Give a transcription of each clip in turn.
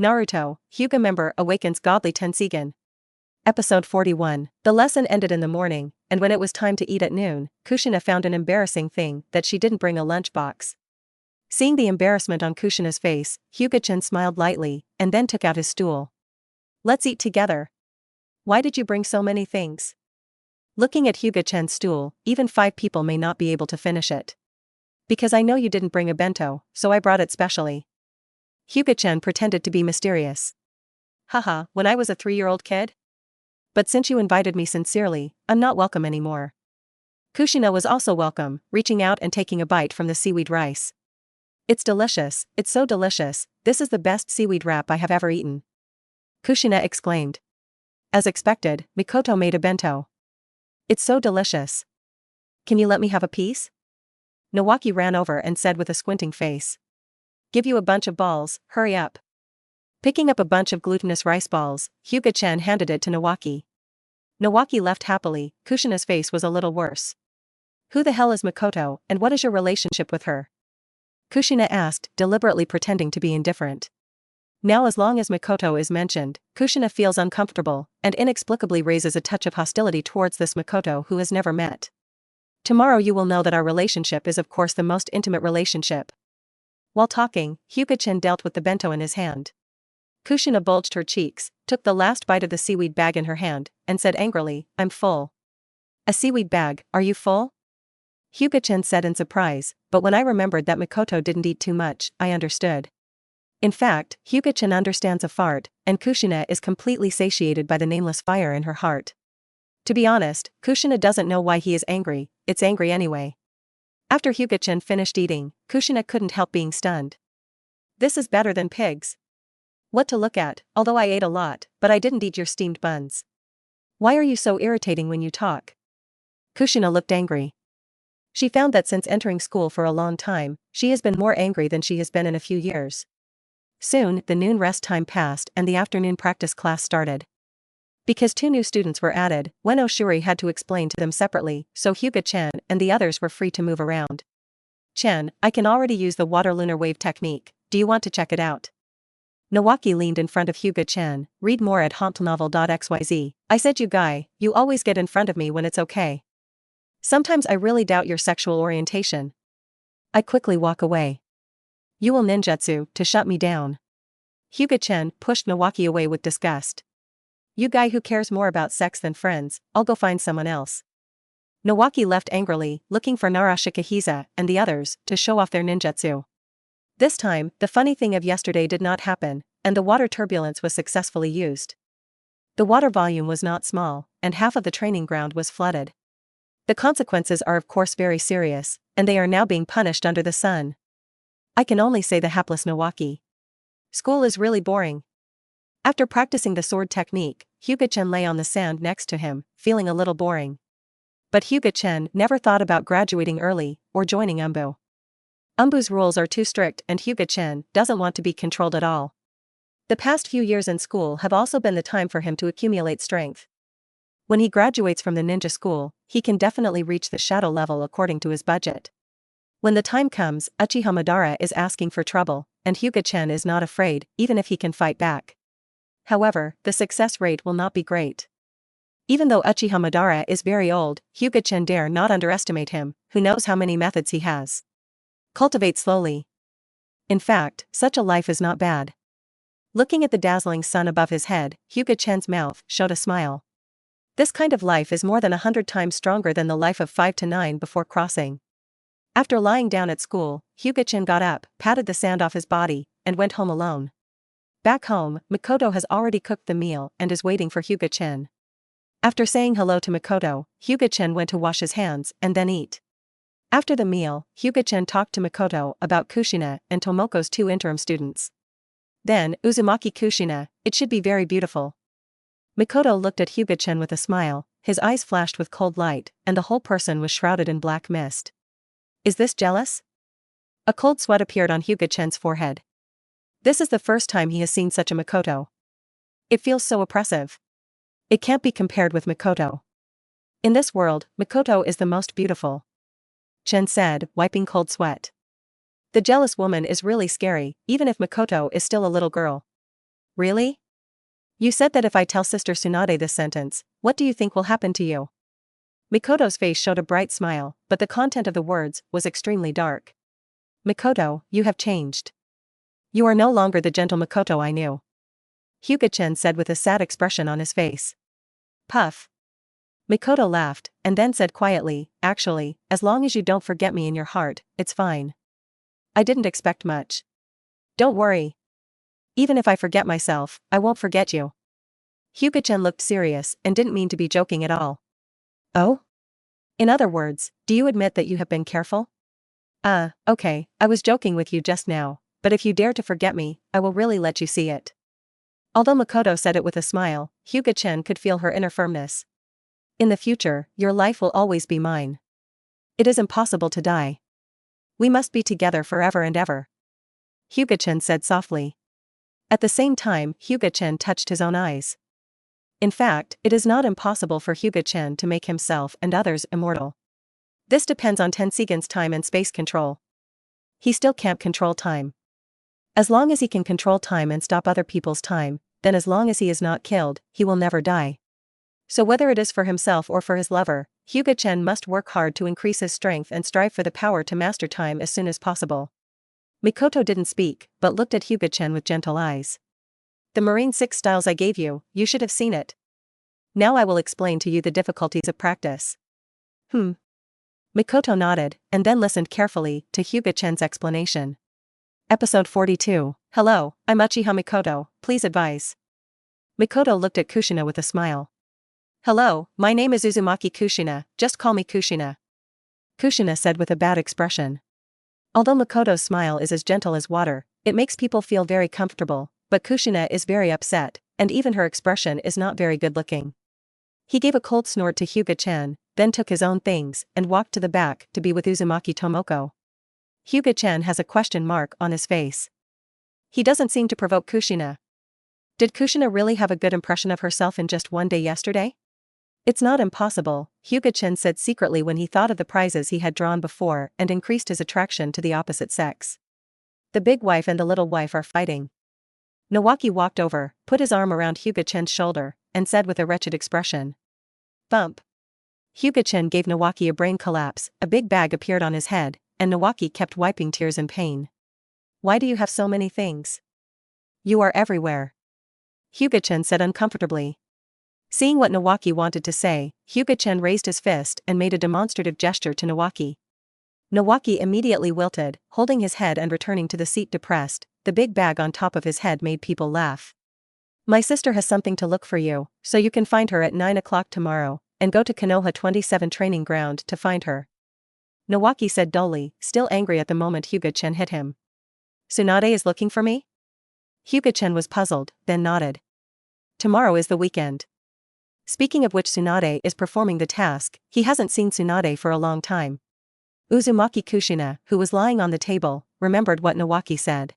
Naruto, Hyuga member awakens godly Tenseigan. Episode 41. The lesson ended in the morning, and when it was time to eat at noon, Kushina found an embarrassing thing that she didn't bring a lunchbox. Seeing the embarrassment on Kushina's face, Hyuga Chen smiled lightly, and then took out his stool. Let's eat together. Why did you bring so many things? Looking at Hyuga Chen's stool, even 5 people may not be able to finish it. Because I know you didn't bring a bento, so I brought it specially. Hyuga Chen pretended to be mysterious. Haha, when I was a 3-year-old kid? But since you invited me sincerely, I'm not welcome anymore. Kushina was also welcome, reaching out and taking a bite from the seaweed rice. It's delicious, it's so delicious, this is the best seaweed wrap I have ever eaten. Kushina exclaimed. As expected, Mikoto made a bento. It's so delicious. Can you let me have a piece? Nawaki ran over and said with a squinting face. Give you a bunch of balls, hurry up. Picking up a bunch of glutinous rice balls, Hyuga Chen handed it to Nawaki. Nawaki left happily. Kushina's face was a little worse. Who the hell is Mikoto, and what is your relationship with her? Kushina asked, deliberately pretending to be indifferent. Now as long as Mikoto is mentioned, Kushina feels uncomfortable, and inexplicably raises a touch of hostility towards this Mikoto who has never met. Tomorrow you will know that our relationship is of course the most intimate relationship. While talking, Hyuga Chen dealt with the bento in his hand. Kushina bulged her cheeks, took the last bite of the seaweed bag in her hand, and said angrily, I'm full. A seaweed bag, are you full? Hyuga Chen said in surprise, but when I remembered that Mikoto didn't eat too much, I understood. In fact, Hyuga Chen understands a fart, and Kushina is completely satiated by the nameless fire in her heart. To be honest, Kushina doesn't know why he is angry, it's angry anyway. After Hyuga Chen finished eating, Kushina couldn't help being stunned. This is better than pigs. What to look at, although I ate a lot, but I didn't eat your steamed buns. Why are you so irritating when you talk? Kushina looked angry. She found that since entering school for a long time, she has been more angry than she has been in a few years. Soon, the noon rest time passed and the afternoon practice class started. Because 2 new students were added, Ueno Shuri had to explain to them separately, so Hyuga Chen and the others were free to move around. Chen, I can already use the water lunar wave technique, do you want to check it out? Nawaki leaned in front of Hyuga Chen, read more at hauntnovel.xyz. I said you guy, you always get in front of me when it's okay. Sometimes I really doubt your sexual orientation. I quickly walk away. You will ninjutsu to shut me down. Hyuga Chen pushed Nawaki away with disgust. You guy who cares more about sex than friends, I'll go find someone else. Nawaki left angrily, looking for Narashikahiza and the others to show off their ninjutsu. This time, the funny thing of yesterday did not happen, and the water turbulence was successfully used. The water volume was not small, and half of the training ground was flooded. The consequences are of course very serious, and they are now being punished under the sun. I can only say the hapless Nawaki. School is really boring. After practicing the sword technique, Hyuga Chen lay on the sand next to him, feeling a little boring. But Hyuga Chen never thought about graduating early, or joining Umbu. Umbu's rules are too strict and Hyuga Chen doesn't want to be controlled at all. The past few years in school have also been the time for him to accumulate strength. When he graduates from the ninja school, he can definitely reach the shadow level according to his budget. When the time comes, Uchiha Madara is asking for trouble, and Hyuga Chen is not afraid, even if he can fight back. However, the success rate will not be great. Even though Uchiha Madara is very old, Hyuga Chen dare not underestimate him, who knows how many methods he has. Cultivate slowly. In fact, such a life is not bad. Looking at the dazzling sun above his head, Hyuga Chen's mouth showed a smile. This kind of life is more than 100 times stronger than the life of 5 to 9 before crossing. After lying down at school, Hyuga Chen got up, patted the sand off his body, and went home alone. Back home, Mikoto has already cooked the meal and is waiting for Hyuga Chen. After saying hello to Mikoto, Hyuga Chen went to wash his hands and then eat. After the meal, Hyuga Chen talked to Mikoto about Kushina and Tomoko's 2 interim students. Then, Uzumaki Kushina, it should be very beautiful. Mikoto looked at Hyuga Chen with a smile, his eyes flashed with cold light, and the whole person was shrouded in black mist. Is this jealous? A cold sweat appeared on Hyuga Chen's forehead. This is the first time he has seen such a Mikoto. It feels so oppressive. It can't be compared with Mikoto. In this world, Mikoto is the most beautiful. Chen said, wiping cold sweat. The jealous woman is really scary, even if Mikoto is still a little girl. Really? You said that if I tell Sister Tsunade this sentence, what do you think will happen to you? Mikoto's face showed a bright smile, but the content of the words was extremely dark. Mikoto, you have changed. You are no longer the gentle Mikoto I knew. Hyuga Chen said with a sad expression on his face. Puff. Mikoto laughed, and then said quietly, actually, as long as you don't forget me in your heart, it's fine. I didn't expect much. Don't worry. Even if I forget myself, I won't forget you. Hyuga Chen looked serious and didn't mean to be joking at all. Oh? In other words, do you admit that you have been careful? Okay, I was joking with you just now, but if you dare to forget me, I will really let you see it. Although Mikoto said it with a smile, Hyuga Chen could feel her inner firmness. In the future, your life will always be mine. It is impossible to die. We must be together forever and ever. Hyuga Chen said softly. At the same time, Hyuga Chen touched his own eyes. In fact, it is not impossible for Hyuga Chen to make himself and others immortal. This depends on Tenseigan's time and space control. He still can't control time. As long as he can control time and stop other people's time, then as long as he is not killed, he will never die. So whether it is for himself or for his lover, Hyuga Chen must work hard to increase his strength and strive for the power to master time as soon as possible. Mikoto didn't speak, but looked at Hyuga Chen with gentle eyes. The Marine 6 styles I gave you, you should have seen it. Now I will explain to you the difficulties of practice. Mikoto nodded, and then listened carefully to Hyuga Chen's explanation. Episode 42. Hello, I'm Uchiha Mikoto, please advise. Mikoto looked at Kushina with a smile. Hello, my name is Uzumaki Kushina, just call me Kushina. Kushina said with a bad expression. Although Mikoto's smile is as gentle as water, it makes people feel very comfortable, but Kushina is very upset, and even her expression is not very good looking. He gave a cold snort to Hyuga Chen, then took his own things and walked to the back to be with Uzumaki Tomoko. Hyuga Chen has a question mark on his face. He doesn't seem to provoke Kushina. Did Kushina really have a good impression of herself in just one day yesterday? It's not impossible, Hyuga Chen said secretly when he thought of the prizes he had drawn before and increased his attraction to the opposite sex. The big wife and the little wife are fighting. Nawaki walked over, put his arm around Hyuga Chen's shoulder, and said with a wretched expression. Bump. Hyuga Chen gave Nawaki a brain collapse, a big bag appeared on his head, and Nawaki kept wiping tears in pain. Why do you have so many things? You are everywhere. Hyuga Chen said uncomfortably. Seeing what Nawaki wanted to say, Hyuga Chen raised his fist and made a demonstrative gesture to Nawaki. Nawaki immediately wilted, holding his head and returning to the seat depressed. The big bag on top of his head made people laugh. My sister has something to look for you, so you can find her at 9 o'clock tomorrow, and go to Konoha 27 training ground to find her. Nawaki said dully, still angry at the moment Hyuga Chen hit him. Tsunade is looking for me? Hyuga Chen was puzzled, then nodded. Tomorrow is the weekend. Speaking of which, Tsunade is performing the task. He hasn't seen Tsunade for a long time. Uzumaki Kushina, who was lying on the table, remembered what Nawaki said.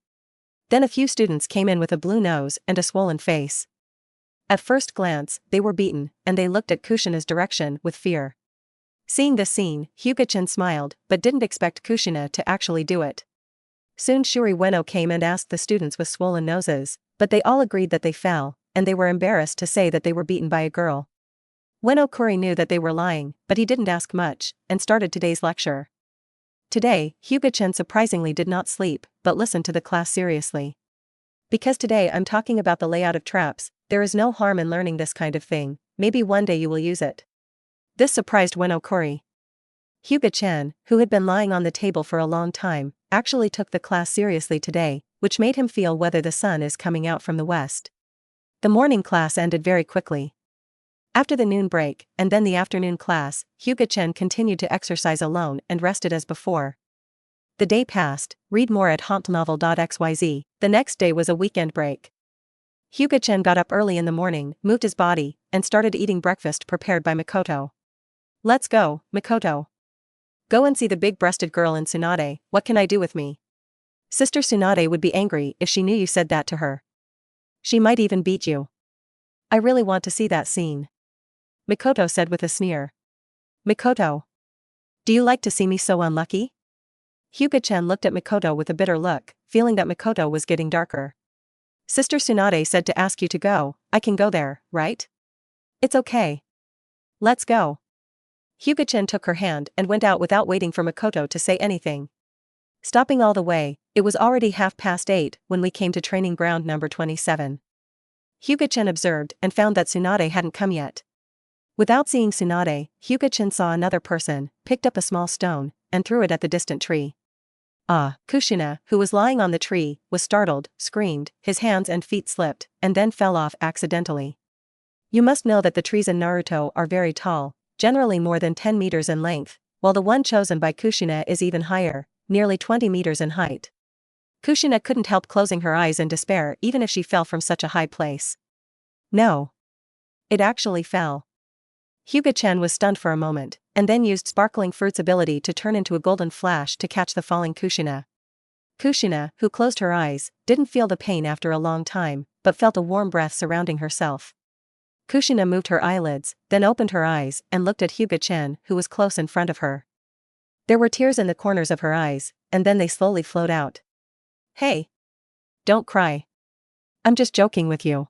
Then a few students came in with a blue nose and a swollen face. At first glance, they were beaten, and they looked at Kushina's direction with fear. Seeing this scene, Hyuga Chen smiled, but didn't expect Kushina to actually do it. Soon Shuri Ueno came and asked the students with swollen noses, but they all agreed that they fell, and they were embarrassed to say that they were beaten by a girl. Ueno Kuri knew that they were lying, but he didn't ask much, and started today's lecture. Today, Hyuga Chen surprisingly did not sleep, but listened to the class seriously. Because today I'm talking about the layout of traps, there is no harm in learning this kind of thing, maybe one day you will use it. This surprised Ueno Kuri. Hyuga Chen, who had been lying on the table for a long time, actually took the class seriously today, which made him feel whether the sun is coming out from the west. The morning class ended very quickly. After the noon break, and then the afternoon class, Hyuga Chen continued to exercise alone and rested as before. The day passed, read more at hauntnovel.xyz. The next day was a weekend break. Hyuga Chen got up early in the morning, moved his body, and started eating breakfast prepared by Mikoto. Let's go, Mikoto. Go and see the big-breasted girl in Tsunade. What can I do with me? Sister Tsunade would be angry if she knew you said that to her. She might even beat you. I really want to see that scene. Mikoto said with a sneer. Mikoto. Do you like to see me so unlucky? Hyuga Chen looked at Mikoto with a bitter look, feeling that Mikoto was getting darker. Sister Tsunade said to ask you to go. I can go there, right? It's okay. Let's go. Hyuga Chen took her hand and went out without waiting for Makoto to say anything. Stopping all the way, it was already 8:30 when we came to training ground number 27. Hyuga Chen observed and found that Tsunade hadn't come yet. Without seeing Tsunade, Hyuga Chen saw another person, picked up a small stone, and threw it at the distant tree. Kushina, who was lying on the tree, was startled, screamed, his hands and feet slipped, and then fell off accidentally. You must know that the trees in Naruto are very tall, generally more than 10 meters in length, while the one chosen by Kushina is even higher, nearly 20 meters in height. Kushina couldn't help closing her eyes in despair even if she fell from such a high place. No. It actually fell. Hyuga Chen was stunned for a moment, and then used Sparkling Fruit's ability to turn into a golden flash to catch the falling Kushina. Kushina, who closed her eyes, didn't feel the pain after a long time, but felt a warm breath surrounding herself. Kushina moved her eyelids, then opened her eyes and looked at Hyuga Chen, who was close in front of her. There were tears in the corners of her eyes, and then they slowly flowed out. Hey! Don't cry. I'm just joking with you.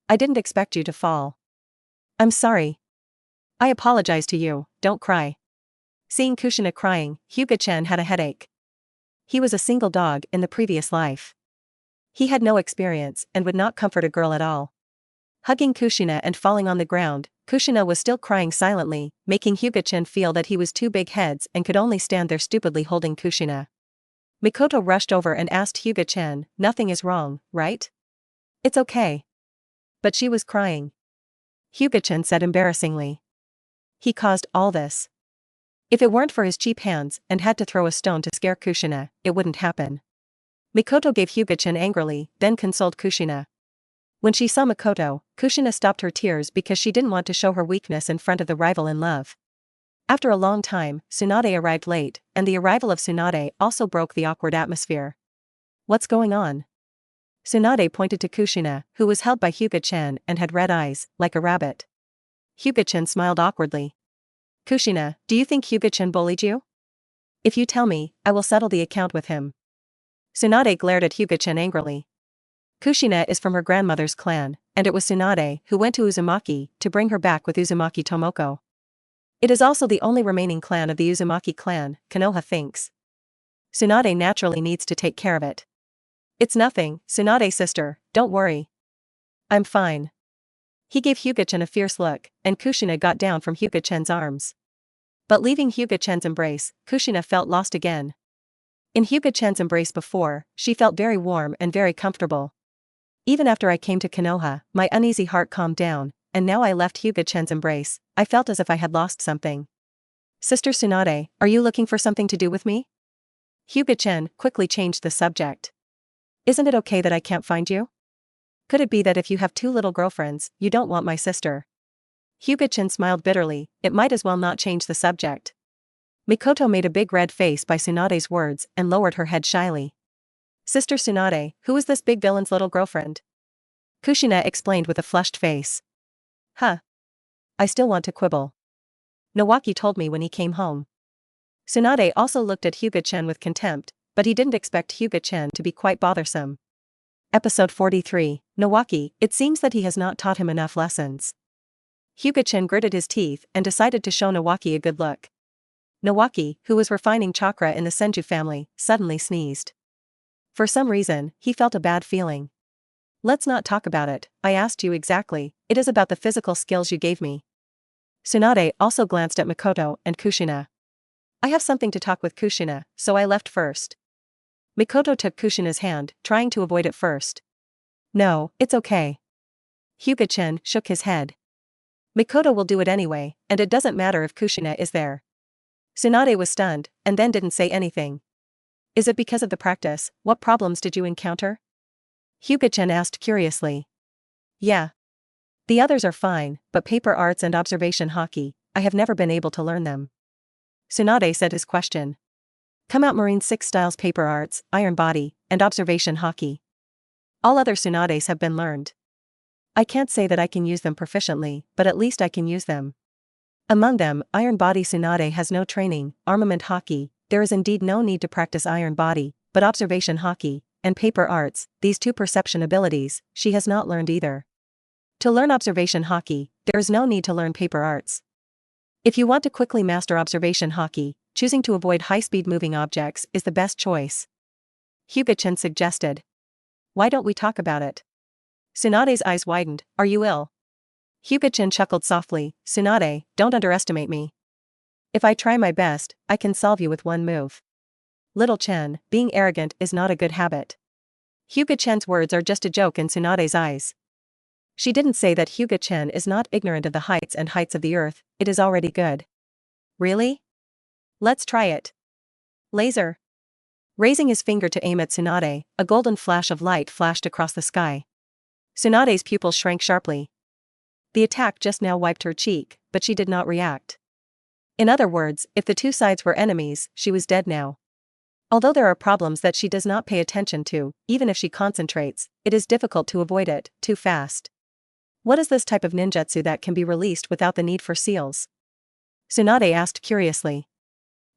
I didn't expect you to fall. I'm sorry. I apologize to you, don't cry. Seeing Kushina crying, Hyuga Chen had a headache. He was a single dog in the previous life. He had no experience and would not comfort a girl at all. Hugging Kushina and falling on the ground, Kushina was still crying silently, making Hyuga Chen feel that he was two big heads and could only stand there stupidly holding Kushina. Mikoto rushed over and asked Hyuga Chen, nothing is wrong, right? It's okay. But she was crying. Hyuga Chen said embarrassingly. He caused all this. If it weren't for his cheap hands and had to throw a stone to scare Kushina, it wouldn't happen. Mikoto gave Hyuga Chen angrily, then consoled Kushina. When she saw Mikoto, Kushina stopped her tears because she didn't want to show her weakness in front of the rival in love. After a long time, Tsunade arrived late, and the arrival of Tsunade also broke the awkward atmosphere. What's going on? Tsunade pointed to Kushina, who was held by Hyuga Chen and had red eyes, like a rabbit. Hyuga Chen smiled awkwardly. Kushina, do you think Hyuga Chen bullied you? If you tell me, I will settle the account with him. Tsunade glared at Hyuga Chen angrily. Kushina is from her grandmother's clan, and it was Tsunade who went to Uzumaki to bring her back with Uzumaki Tomoko. It is also the only remaining clan of the Uzumaki clan, Konoha thinks. Tsunade naturally needs to take care of it. It's nothing, Tsunade sister, don't worry. I'm fine. He gave Hyuga Chen a fierce look, and Kushina got down from Hyuga Chen's arms. But leaving Hyuga Chen's embrace, Kushina felt lost again. In Hyuga Chen's embrace before, she felt very warm and very comfortable. Even after I came to Konoha, my uneasy heart calmed down, and now I left Hyuga Chen's embrace, I felt as if I had lost something. Sister Tsunade, are you looking for something to do with me? Hyuga Chen quickly changed the subject. Isn't it okay that I can't find you? Could it be that if you have two little girlfriends, you don't want my sister? Hyuga Chen smiled bitterly, it might as well not change the subject. Mikoto made a big red face by Tsunade's words and lowered her head shyly. Sister Tsunade, who is this big villain's little girlfriend? Kushina explained with a flushed face. Huh. I still want to quibble. Nawaki told me when he came home. Tsunade also looked at Hyuga Chen with contempt, but he didn't expect Hyuga Chen to be quite bothersome. Episode 43, Nawaki, it seems that he has not taught him enough lessons. Hyuga Chen gritted his teeth and decided to show Nawaki a good look. Nawaki, who was refining chakra in the Senju family, suddenly sneezed. For some reason, he felt a bad feeling. Let's not talk about it, I asked you exactly, it is about the physical skills you gave me. Tsunade also glanced at Mikoto and Kushina. I have something to talk with Kushina, so I left first. Mikoto took Kushina's hand, trying to avoid it first. No, it's okay. Hyuga Chen shook his head. Mikoto will do it anyway, and it doesn't matter if Kushina is there. Tsunade was stunned, and then didn't say anything. Is it because of the practice? What problems did you encounter? Hyuga Chen asked curiously. Yeah. The others are fine, but paper arts and observation hockey, I have never been able to learn them. Tsunade said his question. Come out Marine 6 styles paper arts, iron body, and observation hockey. All other Tsunades have been learned. I can't say that I can use them proficiently, but at least I can use them. Among them, iron body Tsunade has no training, armament hockey, there is indeed no need to practice iron body, but observation hockey, and paper arts, these two perception abilities, she has not learned either. To learn observation hockey, there is no need to learn paper arts. If you want to quickly master observation hockey, choosing to avoid high-speed moving objects is the best choice. Hyuga Chen suggested. Why don't we talk about it? Tsunade's eyes widened. Are you ill? Hyuga Chen chuckled softly. Tsunade, don't underestimate me. If I try my best, I can solve you with one move. Little Chen, being arrogant is not a good habit. Hyuga Chen's words are just a joke in Tsunade's eyes. She didn't say that Hyuga Chen is not ignorant of the heights and heights of the earth, it is already good. Really? Let's try it. Laser. Raising his finger to aim at Tsunade, a golden flash of light flashed across the sky. Tsunade's pupils shrank sharply. The attack just now wiped her cheek, but she did not react. In other words, if the two sides were enemies, she was dead now. Although there are problems that she does not pay attention to, even if she concentrates, it is difficult to avoid it, too fast. What is this type of ninjutsu that can be released without the need for seals? Tsunade asked curiously.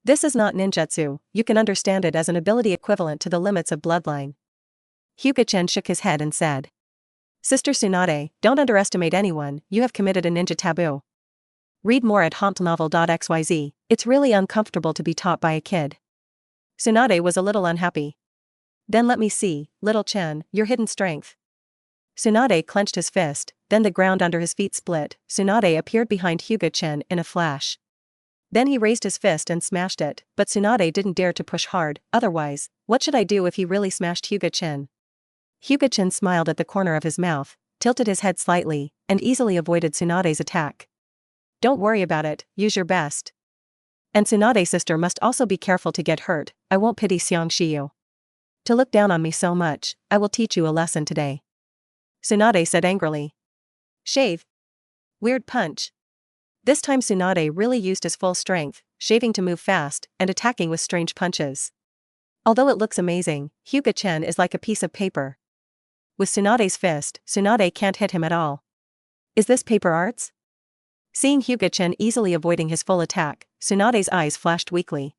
This is not ninjutsu, you can understand it as an ability equivalent to the limits of bloodline. Hyuga Chen shook his head and said. Sister Tsunade, don't underestimate anyone, you have committed a ninja taboo. Read more at hauntnovel.xyz, it's really uncomfortable to be taught by a kid. Tsunade was a little unhappy. Then let me see, little Chen, your hidden strength. Tsunade clenched his fist, then the ground under his feet split. Tsunade appeared behind Hyuga Chen in a flash. Then he raised his fist and smashed it, but Tsunade didn't dare to push hard, otherwise, what should I do if he really smashed Hyuga Chen? Hyuga Chen smiled at the corner of his mouth, tilted his head slightly, and easily avoided Tsunade's attack. Don't worry about it, use your best. And Tsunade's sister must also be careful to get hurt, I won't pity Xiang Shiyu. To look down on me so much, I will teach you a lesson today. Tsunade said angrily. Shave. Weird punch. This time Tsunade really used his full strength, shaving to move fast, and attacking with strange punches. Although it looks amazing, Hyuga Chen is like a piece of paper. With Tsunade's fist, Tsunade can't hit him at all. Is this paper arts? Seeing Hyuga Chen easily avoiding his full attack, Tsunade's eyes flashed weakly.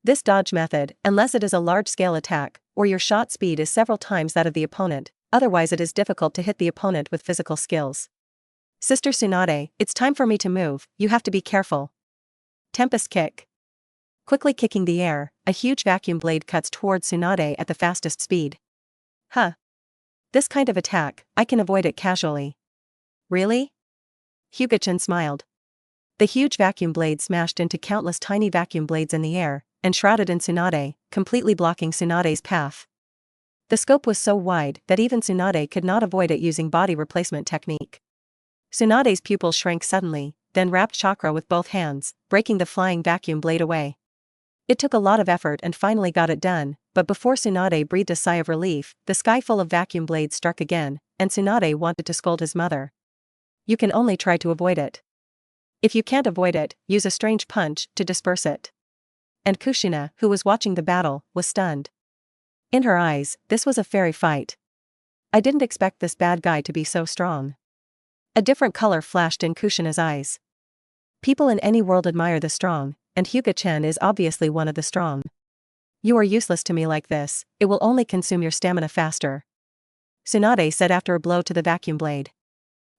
This dodge method, unless it is a large-scale attack, or your shot speed is several times that of the opponent, otherwise it is difficult to hit the opponent with physical skills. Sister Tsunade, it's time for me to move, you have to be careful. Tempest kick. Quickly kicking the air, a huge vacuum blade cuts towards Tsunade at the fastest speed. Huh. This kind of attack, I can avoid it casually. Really? Hyuga Chen smiled. The huge vacuum blade smashed into countless tiny vacuum blades in the air, and shrouded in Tsunade, completely blocking Tsunade's path. The scope was so wide that even Tsunade could not avoid it using body replacement technique. Tsunade's pupils shrank suddenly, then wrapped chakra with both hands, breaking the flying vacuum blade away. It took a lot of effort and finally got it done, but before Tsunade breathed a sigh of relief, the sky full of vacuum blades struck again, and Tsunade wanted to scold his mother. You can only try to avoid it. If you can't avoid it, use a strange punch to disperse it. And Kushina, who was watching the battle, was stunned. In her eyes, this was a fairy fight. I didn't expect this bad guy to be so strong. A different color flashed in Kushina's eyes. People in any world admire the strong, and Hyuga Chen is obviously one of the strong. You are useless to me like this, it will only consume your stamina faster. Tsunade said after a blow to the vacuum blade.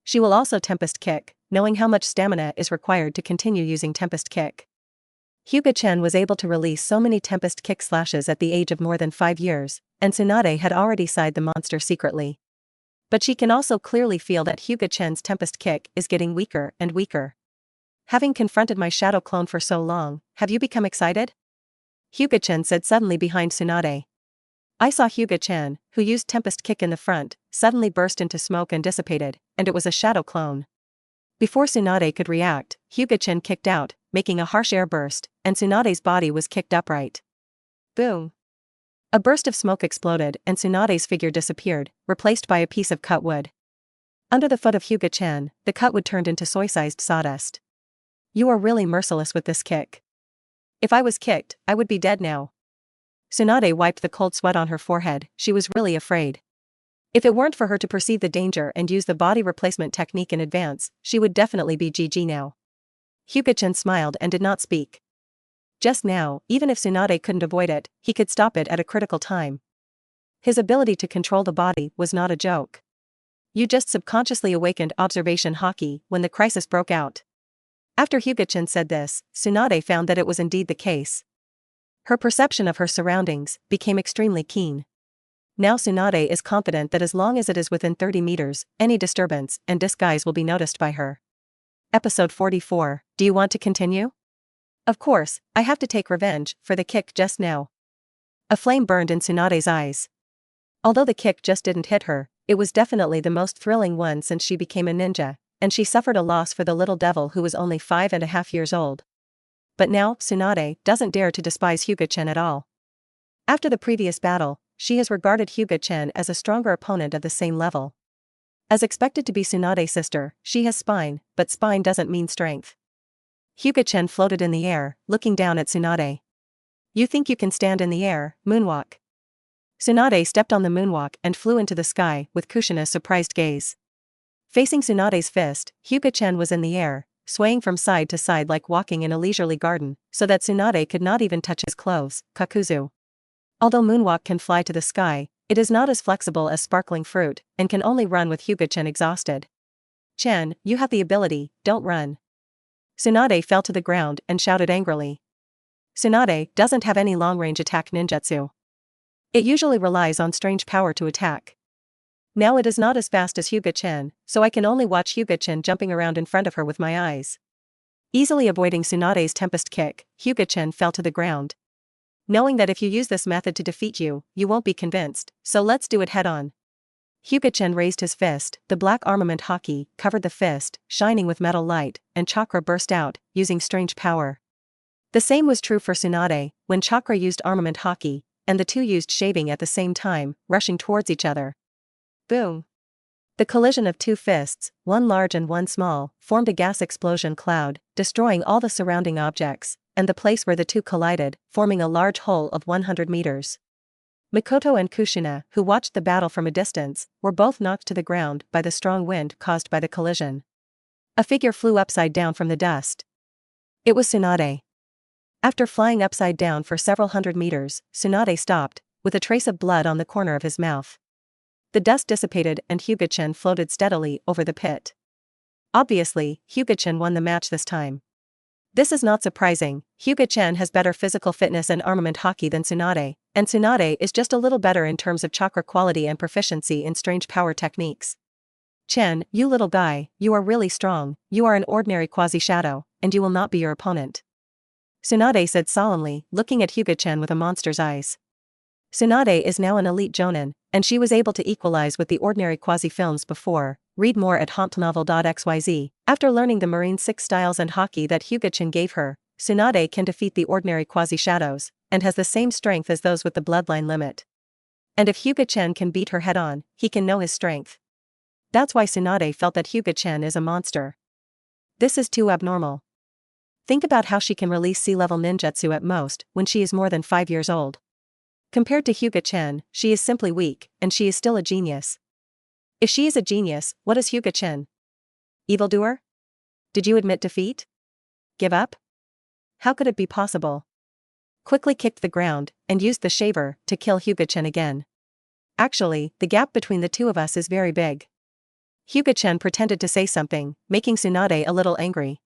She will also tempest kick, knowing how much stamina is required to continue using tempest kick. Hyuga Chen was able to release so many tempest kick slashes at the age of more than 5 years, and Tsunade had already sighed the monster secretly. But she can also clearly feel that Hyuga Chen's tempest kick is getting weaker and weaker. Having confronted my shadow clone for so long, have you become excited? Hyuga Chen said suddenly behind Tsunade. I saw Hyuga Chen, who used tempest kick in the front, suddenly burst into smoke and dissipated, and it was a shadow clone. Before Tsunade could react, Hyuga Chen kicked out, making a harsh air burst, and Tsunade's body was kicked upright. Boom! A burst of smoke exploded and Tsunade's figure disappeared, replaced by a piece of cut wood. Under the foot of Hyuga Chen, the cut wood turned into soy-sized sawdust. You are really merciless with this kick. If I was kicked, I would be dead now. Tsunade wiped the cold sweat on her forehead, she was really afraid. If it weren't for her to perceive the danger and use the body replacement technique in advance, she would definitely be GG now. Hyuga Chen smiled and did not speak. Just now, even if Tsunade couldn't avoid it, he could stop it at a critical time. His ability to control the body was not a joke. You just subconsciously awakened observation haki when the crisis broke out. After Hyuga Chen said this, Tsunade found that it was indeed the case. Her perception of her surroundings became extremely keen. Now Tsunade is confident that as long as it is within 30 meters, any disturbance and disguise will be noticed by her. Episode 44, do you want to continue? Of course, I have to take revenge for the kick just now. A flame burned in Tsunade's eyes. Although the kick just didn't hit her, it was definitely the most thrilling one since she became a ninja, and she suffered a loss for the little devil who was only 5.5 years old. But now, Tsunade doesn't dare to despise Hyuga Chen at all. After the previous battle, she has regarded Hyuga Chen as a stronger opponent of the same level. As expected to be Tsunade's sister, she has spine, but spine doesn't mean strength. Hyuga Chen floated in the air, looking down at Tsunade. You think you can stand in the air, moonwalk? Tsunade stepped on the moonwalk and flew into the sky with Kushina's surprised gaze. Facing Tsunade's fist, Hyuga Chen was in the air, swaying from side to side like walking in a leisurely garden, so that Tsunade could not even touch his clothes, kakuzu. Although moonwalk can fly to the sky, it is not as flexible as sparkling fruit, and can only run with Hyuga Chen exhausted. Chen, you have the ability, don't run. Tsunade fell to the ground and shouted angrily. Tsunade doesn't have any long-range attack ninjutsu. It usually relies on strange power to attack. Now it is not as fast as Hyuga Chen, so I can only watch Hyuga Chen jumping around in front of her with my eyes. Easily avoiding Tsunade's tempest kick, Hyuga Chen fell to the ground. Knowing that if you use this method to defeat you, you won't be convinced, so let's do it head-on. Hyuga Chen raised his fist, the black armament haki covered the fist, shining with metal light, and chakra burst out, using strange power. The same was true for Tsunade, when chakra used armament haki, and the two used shaving at the same time, rushing towards each other. Boom! The collision of two fists, one large and one small, formed a gas explosion cloud, destroying all the surrounding objects, and the place where the two collided, forming a large hole of 100 meters. Mikoto and Kushina, who watched the battle from a distance, were both knocked to the ground by the strong wind caused by the collision. A figure flew upside down from the dust. It was Tsunade. After flying upside down for several hundred meters, Tsunade stopped, with a trace of blood on the corner of his mouth. The dust dissipated and Hyuga Chen floated steadily over the pit. Obviously, Hyuga Chen won the match this time. This is not surprising, Hyuga Chen has better physical fitness and armament haki than Tsunade, and Tsunade is just a little better in terms of chakra quality and proficiency in strange power techniques. Chen, you little guy, you are really strong, you are an ordinary quasi-shadow, and you will not be your opponent. Tsunade said solemnly, looking at Hyuga Chen with a monster's eyes. Tsunade is now an elite jonin, and she was able to equalize with the ordinary quasi-films before. Read more at hauntnovel.xyz. After learning the Marine 6 styles and haki that Hyuga Chen gave her, Tsunade can defeat the ordinary quasi-shadows, and has the same strength as those with the bloodline limit. And if Hyuga Chen can beat her head-on, he can know his strength. That's why Tsunade felt that Hyuga Chen is a monster. This is too abnormal. Think about how she can release sea-level ninjutsu at most when she is more than 5 years old. Compared to Hyuga Chen, she is simply weak, and she is still a genius. If she is a genius, what is Hyuga Chen? Evildoer? Did you admit defeat? Give up? How could it be possible? Quickly kicked the ground, and used the shaver to kill Hyuga Chen again. Actually, the gap between the two of us is very big. Hyuga Chen pretended to say something, making Tsunade a little angry.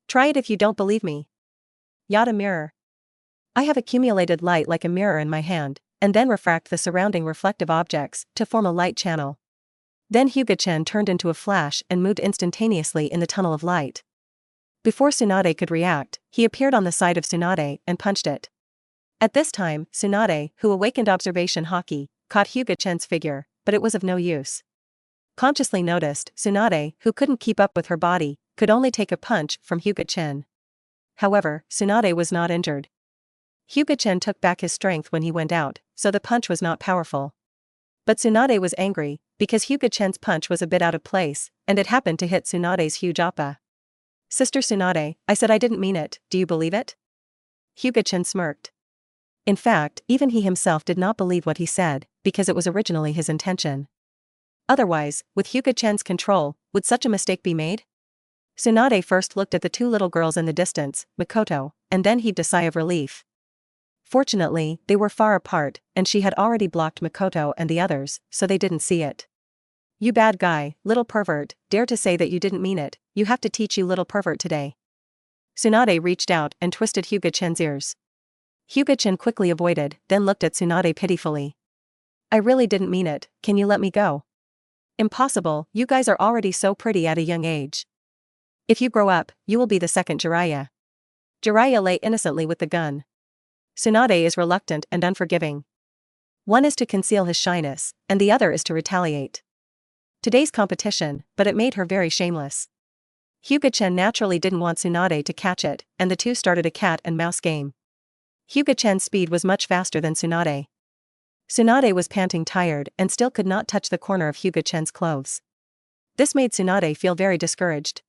Try it if you don't believe me. Yada mirror. I have accumulated light like a mirror in my hand, and then refract the surrounding reflective objects to form a light channel. Then Hyuga Chen turned into a flash and moved instantaneously in the tunnel of light. Before Tsunade could react, he appeared on the side of Tsunade and punched it. At this time, Tsunade, who awakened observation haki, caught Hyuga Chen's figure, but it was of no use. Consciously noticed, Tsunade, who couldn't keep up with her body, could only take a punch from Hyuga Chen. However, Tsunade was not injured. Hyuga Chen took back his strength when he went out, so the punch was not powerful. But Tsunade was angry, because Hyuga Chen's punch was a bit out of place, and it happened to hit Tsunade's huge appa. Sister Tsunade, I said I didn't mean it, do you believe it? Hyuga Chen smirked. In fact, even he himself did not believe what he said, because it was originally his intention. Otherwise, with Hyuga Chen's control, would such a mistake be made? Tsunade first looked at the two little girls in the distance, Mikoto, and then heaved a sigh of relief. Fortunately, they were far apart, and she had already blocked Makoto and the others, so they didn't see it. You bad guy, little pervert, dare to say that you didn't mean it, you have to teach you little pervert today. Tsunade reached out and twisted Hyuga Chen's ears. Hyuga Chen quickly avoided, then looked at Tsunade pitifully. I really didn't mean it, can you let me go? Impossible, you guys are already so pretty at a young age. If you grow up, you will be the second Jiraiya. Jiraiya lay innocently with the gun. Tsunade is reluctant and unforgiving. One is to conceal his shyness, and the other is to retaliate. Today's competition, but it made her very shameless. Hyuga Chen naturally didn't want Tsunade to catch it, and the two started a cat and mouse game. Hyuga Chen's speed was much faster than Tsunade. Tsunade was panting tired and still could not touch the corner of Hyuga Chen's clothes. This made Tsunade feel very discouraged.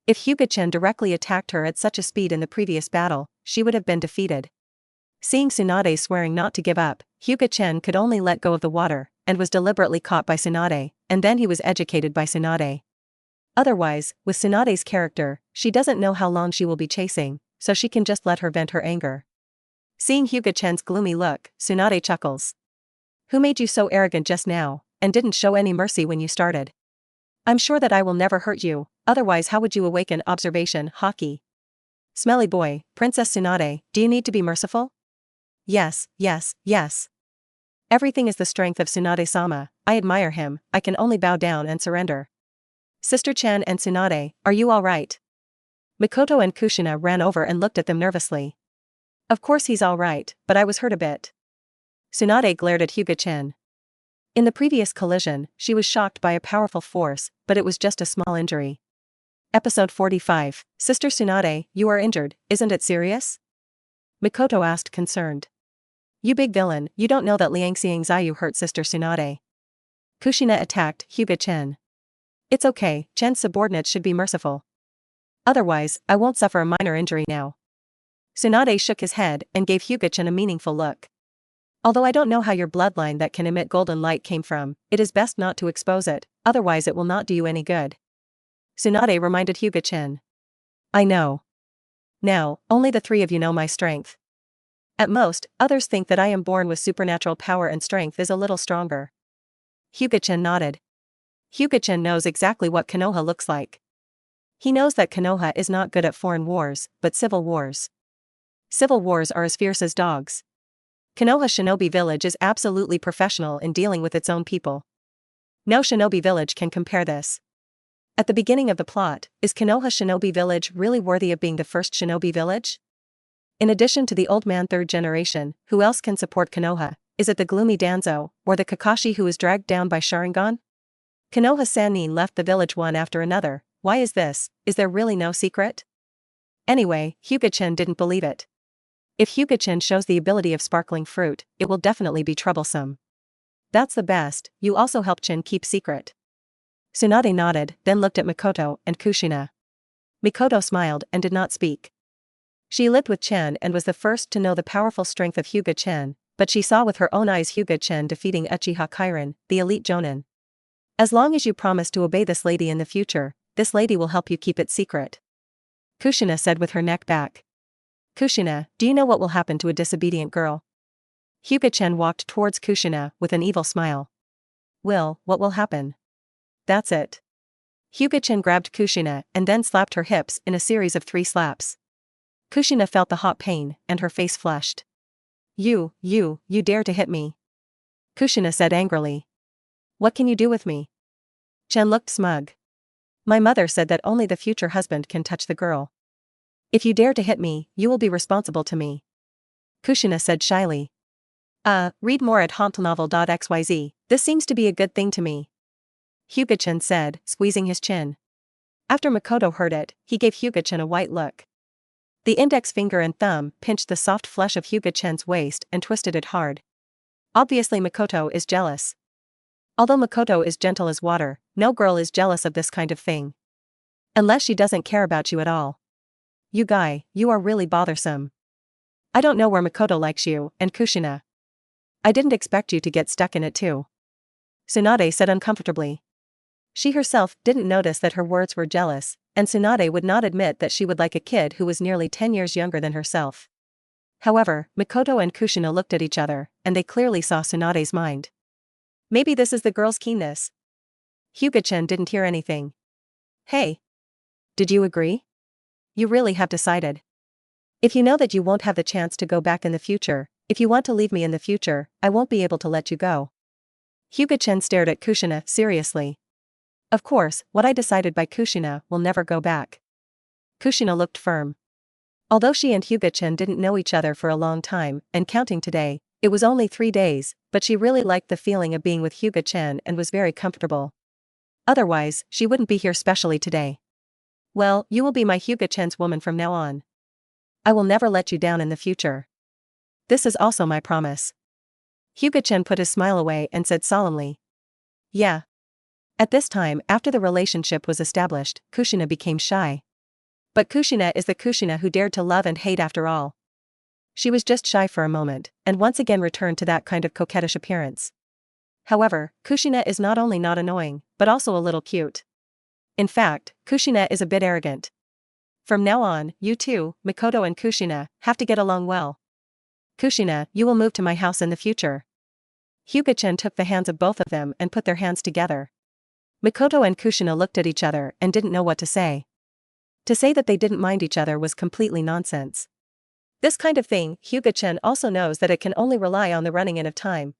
If Hyuga Chen directly attacked her at such a speed in the previous battle, she would have been defeated. Seeing Tsunade swearing not to give up, Hyuga Chen could only let go of the water, and was deliberately caught by Tsunade, and then he was educated by Tsunade. Otherwise, with Tsunade's character, she doesn't know how long she will be chasing, so she can just let her vent her anger. Seeing Hyuga Chen's gloomy look, Tsunade chuckles. Who made you so arrogant just now, and didn't show any mercy when you started? I'm sure that I will never hurt you, otherwise how would you awaken observation, hockey? Smelly boy, Princess Tsunade, do you need to be merciful? Yes, yes, yes. Everything is the strength of Tsunade-sama, I admire him, I can only bow down and surrender. Sister Chen and Tsunade, are you alright? Makoto and Kushina ran over and looked at them nervously. Of course he's alright, but I was hurt a bit. Tsunade glared at Hyuga Chen. In the previous collision, she was shocked by a powerful force, but it was just a small injury. Episode 45, Sister Tsunade, you are injured, isn't it serious? Makoto asked concerned. You big villain, you don't know that Liangxiang Ziyu hurt Sister Tsunade. Kushina attacked Hyuga Chen. It's okay, Chen's subordinates should be merciful. Otherwise, I won't suffer a minor injury now. Tsunade shook his head and gave Hyuga Chen a meaningful look. Although I don't know how your bloodline that can emit golden light came from, it is best not to expose it, otherwise it will not do you any good. Tsunade reminded Hyuga Chen. I know. Now, only the three of you know my strength. At most, others think that I am born with supernatural power and strength is a little stronger. Hyuga Chen nodded. Hyuga Chen knows exactly what Konoha looks like. He knows that Konoha is not good at foreign wars, but civil wars. Civil wars are as fierce as dogs. Konoha Shinobi Village is absolutely professional in dealing with its own people. No Shinobi Village can compare this. At the beginning of the plot, is Konoha Shinobi Village really worthy of being the first Shinobi Village? In addition to the old man third generation, who else can support Konoha? Is it the gloomy Danzo, or the Kakashi who is dragged down by Sharingan? Konoha Sannin left the village one after another. Why is this? Is there really no secret? Anyway, Hyuga Chen didn't believe it. If Hyuga Chen shows the ability of sparkling fruit, it will definitely be troublesome. That's the best, you also help Chen keep secret. Tsunade nodded, then looked at Makoto and Kushina. Makoto smiled and did not speak. She lived with Chen and was the first to know the powerful strength of Hyuga Chen, but she saw with her own eyes Hyuga Chen defeating Uchiha Kairin, the elite Jonin. As long as you promise to obey this lady in the future, this lady will help you keep it secret. Kushina said with her neck back. Kushina, do you know what will happen to a disobedient girl? Hyuga Chen walked towards Kushina with an evil smile. What will happen? That's it. Hyuga Chen grabbed Kushina and then slapped her hips in a series of 3 slaps. Kushina felt the hot pain, and her face flushed. You dare to hit me? Kushina said angrily. What can you do with me? Chen looked smug. My mother said that only the future husband can touch the girl. If you dare to hit me, you will be responsible to me. Kushina said shyly. Read more at hauntnovel.xyz, this seems to be a good thing to me. Hyuga Chen said, squeezing his chin. After Makoto heard it, he gave Hyuga Chen a white look. The index finger and thumb pinched the soft flesh of Hyuga Chen's waist and twisted it hard. Obviously Makoto is jealous. Although Makoto is gentle as water, no girl is jealous of this kind of thing. Unless she doesn't care about you at all. You guy, you are really bothersome. I don't know where Makoto likes you, and Kushina. I didn't expect you to get stuck in it too. Tsunade said uncomfortably. She herself didn't notice that her words were jealous, and Tsunade would not admit that she would like a kid who was nearly 10 years younger than herself. However, Mikoto and Kushina looked at each other, and they clearly saw Tsunade's mind. Maybe this is the girl's keenness. Hyuga Chen didn't hear anything. Hey. Did you agree? You really have decided. If you know that you won't have the chance to go back in the future, if you want to leave me in the future, I won't be able to let you go. Hyuga Chen stared at Kushina seriously. Of course, what I decided by Kushina will never go back. Kushina looked firm. Although she and Hyuga Chen didn't know each other for a long time, and counting today, it was only 3 days, but she really liked the feeling of being with Hyuga Chen and was very comfortable. Otherwise, she wouldn't be here specially today. Well, you will be my Hyuga Chen's woman from now on. I will never let you down in the future. This is also my promise. Hyuga Chen put his smile away and said solemnly. Yeah. At this time, after the relationship was established, Kushina became shy. But Kushina is the Kushina who dared to love and hate after all. She was just shy for a moment, and once again returned to that kind of coquettish appearance. However, Kushina is not only not annoying, but also a little cute. In fact, Kushina is a bit arrogant. From now on, you two, Mikoto and Kushina, have to get along well. Kushina, you will move to my house in the future. Hyuga Chen took the hands of both of them and put their hands together. Mikoto and Kushina looked at each other and didn't know what to say. To say that they didn't mind each other was completely nonsense. This kind of thing, Hyuga Chen also knows that it can only rely on the running in of time.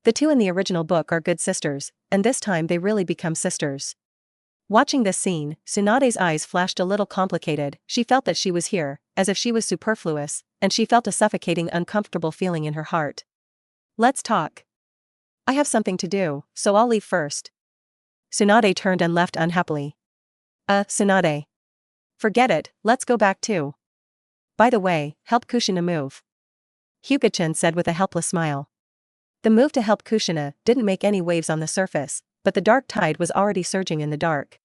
The two in the original book are good sisters, and this time they really become sisters. Watching this scene, Tsunade's eyes flashed a little complicated. She felt that she was here, as if she was superfluous, and she felt a suffocating uncomfortable feeling in her heart. Let's talk. I have something to do, so I'll leave first. Tsunade turned and left unhappily. Tsunade. Forget it, let's go back too. By the way, help Kushina move. Hyuga Chen said with a helpless smile. The move to help Kushina didn't make any waves on the surface, but the dark tide was already surging in the dark.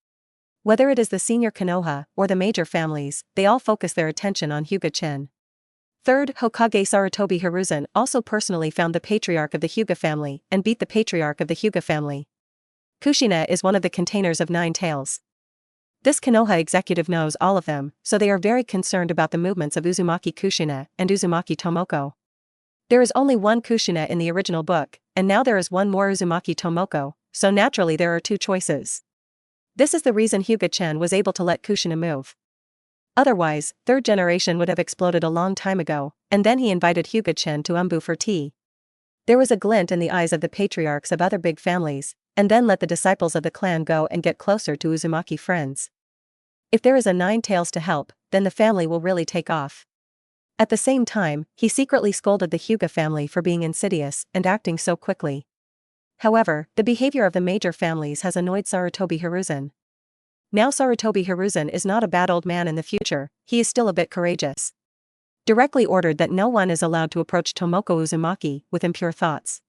Whether it is the senior Konoha or the major families, they all focus their attention on Hyuga Chen. Third Hokage Sarutobi Hiruzen also personally found the patriarch of the Hyuga family and beat the patriarch of the Hyuga family. Kushina is one of the containers of 9 tails. This Konoha executive knows all of them, so they are very concerned about the movements of Uzumaki Kushina and Uzumaki Tomoko. There is only one Kushina in the original book, and now there is one more Uzumaki Tomoko, so naturally there are 2 choices. This is the reason Hyuga Chen was able to let Kushina move. Otherwise, 3rd generation would have exploded a long time ago, and then he invited Hyuga Chen to Umbu for tea. There was a glint in the eyes of the patriarchs of other big families, and then let the disciples of the clan go and get closer to Uzumaki friends. If there is a 9 tails to help, then the family will really take off. At the same time, he secretly scolded the Hyuga family for being insidious and acting so quickly. However, the behavior of the major families has annoyed Sarutobi Hiruzen. Now Sarutobi Hiruzen is not a bad old man in the future, he is still a bit courageous. Directly ordered that no one is allowed to approach Tomoko Uzumaki with impure thoughts.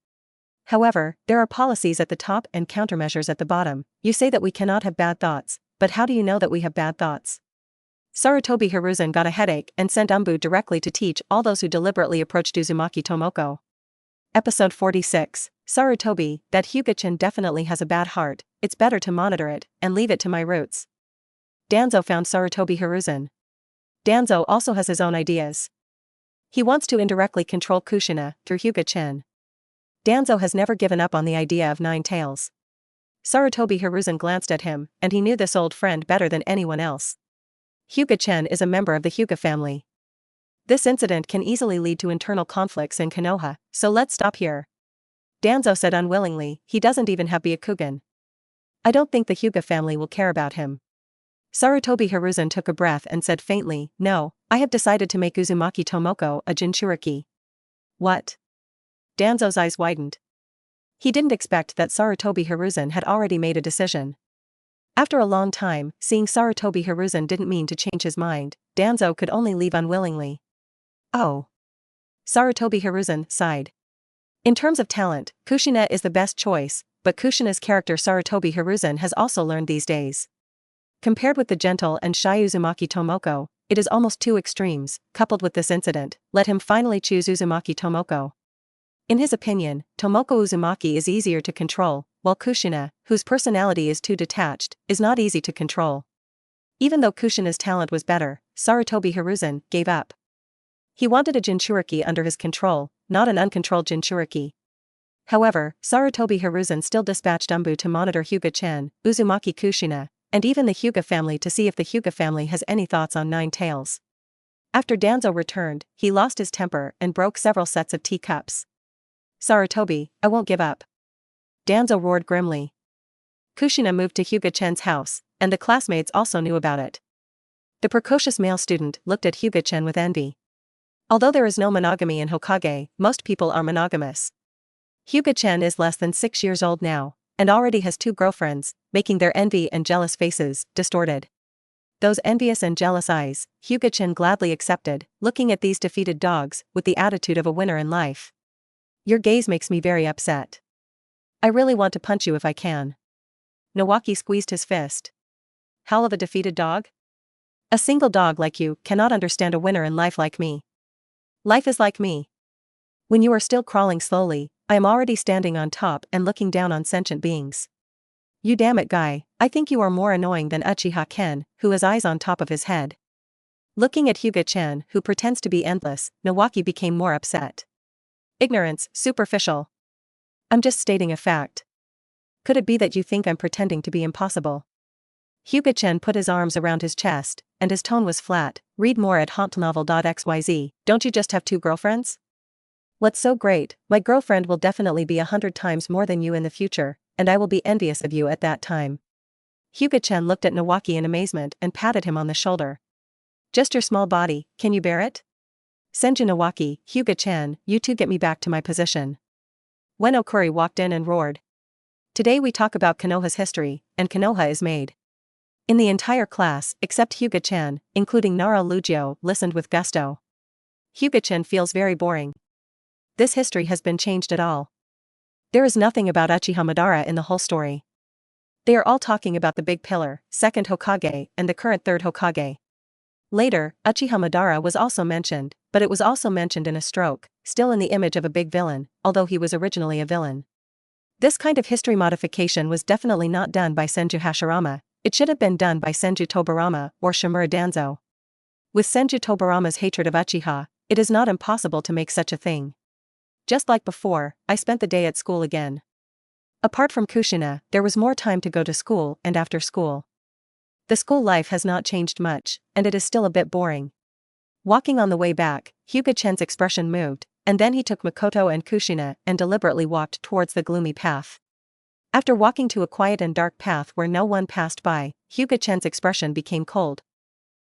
However, there are policies at the top and countermeasures at the bottom. You say that we cannot have bad thoughts, but how do you know that we have bad thoughts? Sarutobi Hiruzen got a headache and sent Umbu directly to teach all those who deliberately approached Uzumaki Tomoko. Episode 46. Sarutobi, that Hyuga Chen definitely has a bad heart, it's better to monitor it, and leave it to my roots. Danzo found Sarutobi Hiruzen. Danzo also has his own ideas. He wants to indirectly control Kushina through Hyuga Chen. Danzo has never given up on the idea of 9 tails. Sarutobi Hiruzen glanced at him, and he knew this old friend better than anyone else. Hyuga Chen is a member of the Hyuga family. This incident can easily lead to internal conflicts in Konoha, so let's stop here. Danzo said unwillingly, he doesn't even have Byakugan. I don't think the Hyuga family will care about him. Sarutobi Hiruzen took a breath and said faintly, no, I have decided to make Uzumaki Tomoko a Jinchuriki. What? Danzo's eyes widened. He didn't expect that Sarutobi Hiruzen had already made a decision. After a long time, seeing Sarutobi Hiruzen didn't mean to change his mind, Danzo could only leave unwillingly. Oh. Sarutobi Hiruzen sighed. In terms of talent, Kushina is the best choice, but Kushina's character Sarutobi Hiruzen has also learned these days. Compared with the gentle and shy Uzumaki Tomoko, it is almost 2 extremes. Coupled with this incident, let him finally choose Uzumaki Tomoko. In his opinion, Tomoko Uzumaki is easier to control, while Kushina, whose personality is too detached, is not easy to control. Even though Kushina's talent was better, Sarutobi Hiruzen gave up. He wanted a Jinchuriki under his control, not an uncontrolled Jinchuriki. However, Sarutobi Hiruzen still dispatched Umbu to monitor Hyuga Chen, Uzumaki Kushina, and even the Hyuga family to see if the Hyuga family has any thoughts on Nine Tails. After Danzo returned, he lost his temper and broke several sets of teacups. Sarutobi, I won't give up. Danzo roared grimly. Kushina moved to Hyuga Chen's house, and the classmates also knew about it. The precocious male student looked at Hyuga Chen with envy. Although there is no monogamy in Hokage, most people are monogamous. Hyuga Chen is less than 6 years old now, and already has 2 girlfriends, making their envy and jealous faces distorted. Those envious and jealous eyes, Hyuga Chen gladly accepted, looking at these defeated dogs with the attitude of a winner in life. Your gaze makes me very upset. I really want to punch you if I can. Nawaki squeezed his fist. Howl of a defeated dog? A single dog like you cannot understand a winner in life like me. Life is like me. When you are still crawling slowly, I am already standing on top and looking down on sentient beings. You damn it guy, I think you are more annoying than Uchiha Ken, who has eyes on top of his head. Looking at Hyuga Chen, who pretends to be endless, Nawaki became more upset. Ignorance, superficial. I'm just stating a fact. Could it be that you think I'm pretending to be impossible? Hyuga Chen put his arms around his chest, and his tone was flat. Read more at hauntnovel.xyz. Don't you just have 2 girlfriends? What's so great? My girlfriend will definitely be 100 times more than you in the future, and I will be envious of you at that time. Hyuga Chen looked at Nawaki in amazement and patted him on the shoulder. Just your small body, can you bear it? Senju Nawaki, Hyuga Chen, you two get me back to my position. When Okuri walked in and roared. Today we talk about Konoha's history, and Konoha is made. In the entire class, except Hyuga Chen, including Nara Lugio, listened with gusto. Hyuga Chen feels very boring. This history has been changed at all. There is nothing about Uchiha Madara in the whole story. They are all talking about the big pillar, second Hokage, and the current third Hokage. Later, Uchiha Madara was also mentioned, but it was also mentioned in a stroke, still in the image of a big villain, although he was originally a villain. This kind of history modification was definitely not done by Senju Hashirama. It should have been done by Senju Tobarama or Shimura Danzo. With Senju Tobarama's hatred of Uchiha, it is not impossible to make such a thing. Just like before, I spent the day at school again. Apart from Kushina, there was more time to go to school and after school. The school life has not changed much, and it is still a bit boring. Walking on the way back, Hyuga Chen's expression moved, and then he took Makoto and Kushina and deliberately walked towards the gloomy path. After walking to a quiet and dark path where no one passed by, Hyuga Chen's expression became cold.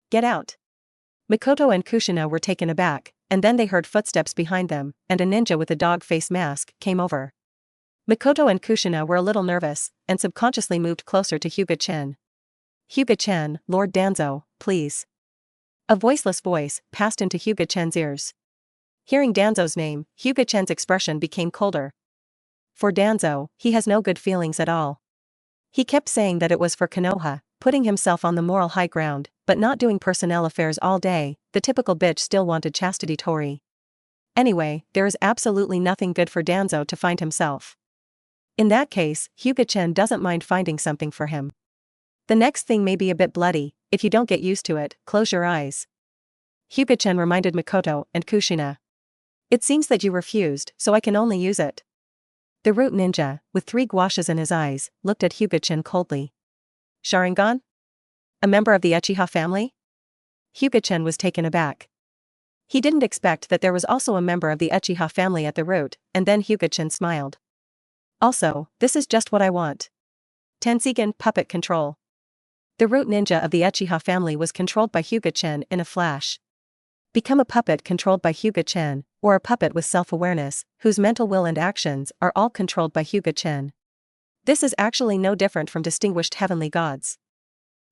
Get out. Makoto and Kushina were taken aback, and then they heard footsteps behind them, and a ninja with a dog face mask came over. Makoto and Kushina were a little nervous, and subconsciously moved closer to Hyuga Chen. Hyuga Chen, Lord Danzo, please. A voiceless voice passed into Hyuga Chen's ears. Hearing Danzo's name, Hyuga Chen's expression became colder. For Danzo, he has no good feelings at all. He kept saying that it was for Konoha, putting himself on the moral high ground, but not doing personnel affairs all day. The typical bitch still wanted chastity Tori. Anyway, there is absolutely nothing good for Danzo to find himself. In that case, Hyuga Chen doesn't mind finding something for him. The next thing may be a bit bloody. If you don't get used to it, close your eyes. Hyuga Chen reminded Makoto and Kushina. It seems that you refused, so I can only use it. The root ninja, with 3 gouaches in his eyes, looked at Hyuga Chen coldly. Sharingan? A member of the Uchiha family? Hyuga Chen was taken aback. He didn't expect that there was also a member of the Uchiha family at the root, and then Hyuga Chen smiled. Also, this is just what I want. Tenseigan puppet control. The root ninja of the Uchiha family was controlled by Hyuga Chen in a flash. Become a puppet controlled by Hyuga Chen, or a puppet with self-awareness, whose mental will and actions are all controlled by Hyuga Chen. This is actually no different from distinguished heavenly gods.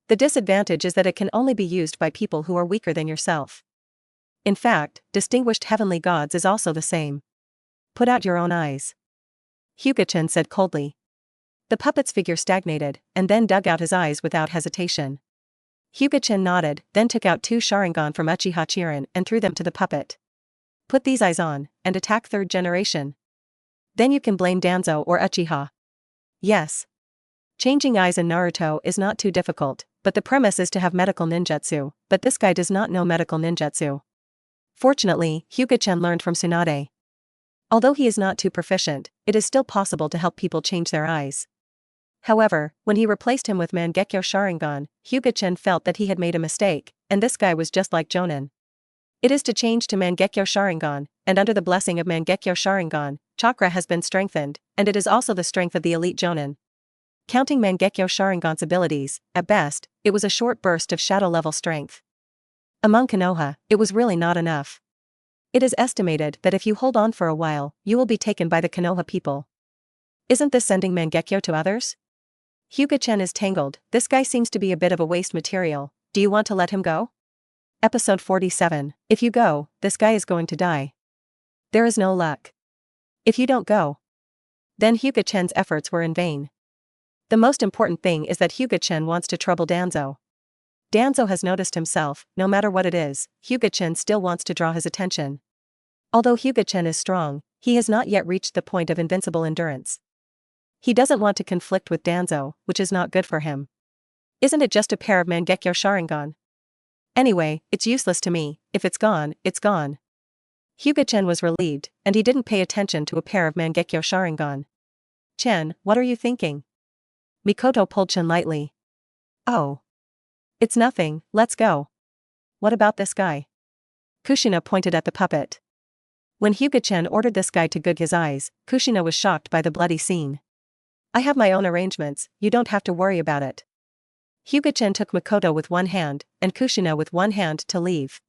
The disadvantage is that it can only be used by people who are weaker than yourself. In fact, distinguished heavenly gods is also the same. Put out your own eyes. Hyuga Chen said coldly. The puppet's figure stagnated, and then dug out his eyes without hesitation. Hyuga Chen nodded, then took out 2 Sharingan from Uchiha Chirin and threw them to the puppet. Put these eyes on, and attack 3rd generation. Then you can blame Danzo or Uchiha. Yes. Changing eyes in Naruto is not too difficult, but the premise is to have medical ninjutsu, but this guy does not know medical ninjutsu. Fortunately, Hyuga Chen learned from Tsunade. Although he is not too proficient, it is still possible to help people change their eyes. However, when he replaced him with Mangekyo Sharingan, Hyuga Chen felt that he had made a mistake, and this guy was just like Jonin. It is to change to Mangekyo Sharingan, and under the blessing of Mangekyo Sharingan, chakra has been strengthened, and it is also the strength of the elite Jonin. Counting Mangekyo Sharingan's abilities, at best, it was a short burst of shadow-level strength. Among Konoha, it was really not enough. It is estimated that if you hold on for a while, you will be taken by the Konoha people. Isn't this sending Mangekyo to others? Hyuga Chen is tangled, this guy seems to be a bit of a waste material, do you want to let him go? Episode 47, if you go, this guy is going to die. There is no luck. If you don't go, then Hyuga Chen's efforts were in vain. The most important thing is that Hyuga Chen wants to trouble Danzo. Danzo has noticed himself, no matter what it is, Hyuga Chen still wants to draw his attention. Although Hyuga Chen is strong, he has not yet reached the point of invincible endurance. He doesn't want to conflict with Danzo, which is not good for him. Isn't it just a pair of Mangekyo Sharingan? Anyway, it's useless to me, if it's gone, it's gone. Hyuga Chen was relieved, and he didn't pay attention to a pair of Mangekyo Sharingan. Chen, what are you thinking? Mikoto pulled Chen lightly. Oh. It's nothing, let's go. What about this guy? Kushina pointed at the puppet. When Hyuga Chen ordered this guy to gug his eyes, Kushina was shocked by the bloody scene. I have my own arrangements, you don't have to worry about it. Hyuga Chen took Mikoto with one hand, and Kushina with one hand to leave.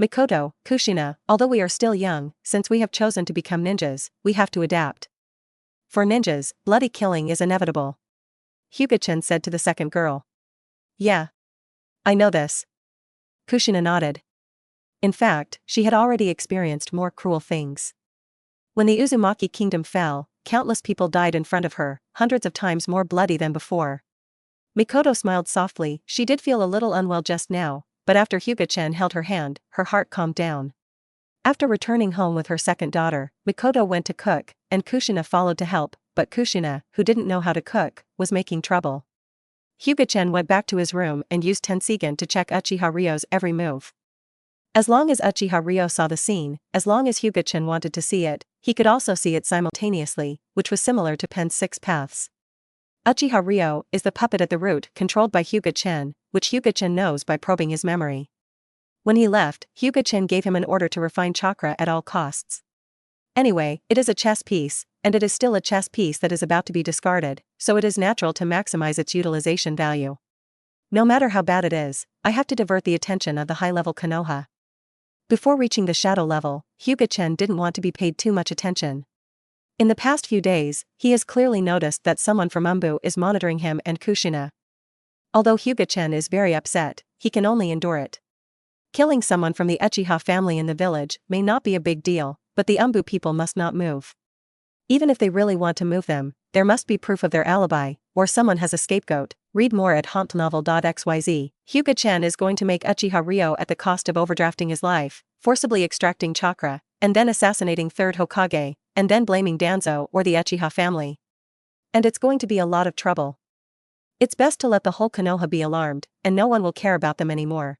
Mikoto, Kushina, although we are still young, since we have chosen to become ninjas, we have to adapt. For ninjas, bloody killing is inevitable. Hyuga Chen said to the second girl. Yeah. I know this. Kushina nodded. In fact, she had already experienced more cruel things. When the Uzumaki kingdom fell, countless people died in front of her, hundreds of times more bloody than before. Mikoto smiled softly, she did feel a little unwell just now, but after Hyuga Chen held her hand, her heart calmed down. After returning home with her second daughter, Mikoto went to cook, and Kushina followed to help, but Kushina, who didn't know how to cook, was making trouble. Hyuga Chen went back to his room and used Tenseigan to check Uchiha Ryo's every move. As long as Uchiha Ryo saw the scene, as long as Hyuga Chen wanted to see it, he could also see it simultaneously, which was similar to Pen's 6 paths. Uchiha Ryo is the puppet at the root controlled by Hyuga Chen, which Hyuga Chen knows by probing his memory. When he left, Hyuga Chen gave him an order to refine chakra at all costs. Anyway, it is a chess piece, and it is still a chess piece that is about to be discarded, so it is natural to maximize its utilization value. No matter how bad it is, I have to divert the attention of the high-level Konoha. Before reaching the shadow level, Hyuga Chen didn't want to be paid too much attention. In the past few days, he has clearly noticed that someone from Umbu is monitoring him and Kushina. Although Hyuga Chen is very upset, he can only endure it. Killing someone from the Uchiha family in the village may not be a big deal, but the Umbu people must not move. Even if they really want to move them, there must be proof of their alibi, or someone has a scapegoat. Read more at hauntnovel.xyz. Hyuga Chen is going to make Uchiha Ryo at the cost of overdrafting his life, forcibly extracting chakra, and then assassinating third Hokage, and then blaming Danzo or the Uchiha family. And it's going to be a lot of trouble. It's best to let the whole Konoha be alarmed, and no one will care about them anymore.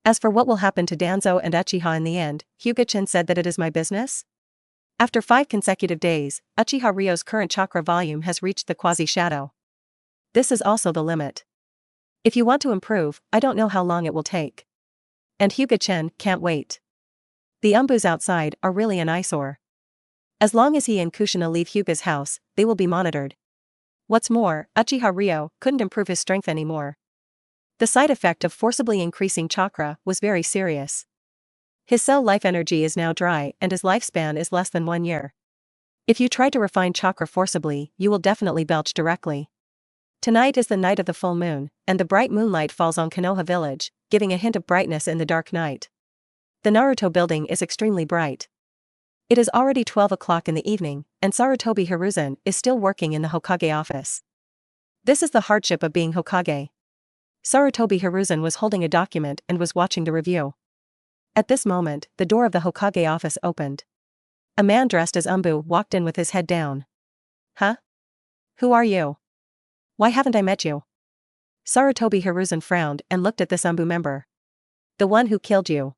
As for what will happen to Danzo and Uchiha in the end, Hyuga Chen said that it is my business? After 5 consecutive days, Uchiha Ryo's current chakra volume has reached the quasi-shadow. This is also the limit. If you want to improve, I don't know how long it will take. And Hyuga Chen can't wait. The Umbus outside are really an eyesore. As long as he and Kushina leave Hyuga's house, they will be monitored. What's more, Uchiha Ryo couldn't improve his strength anymore. The side effect of forcibly increasing chakra was very serious. His cell life energy is now dry and his lifespan is less than 1 year. If you try to refine chakra forcibly, you will definitely belch directly. Tonight is the night of the full moon, and the bright moonlight falls on Konoha village, giving a hint of brightness in the dark night. The Naruto building is extremely bright. It is already 12 o'clock in the evening, and Sarutobi Hiruzen is still working in the Hokage office. This is the hardship of being Hokage. Sarutobi Hiruzen was holding a document and was watching the review. At this moment, the door of the Hokage office opened. A man dressed as Umbu walked in with his head down. Huh? Who are you? Why haven't I met you? Sarutobi Hiruzen frowned and looked at this Umbu member. The one who killed you.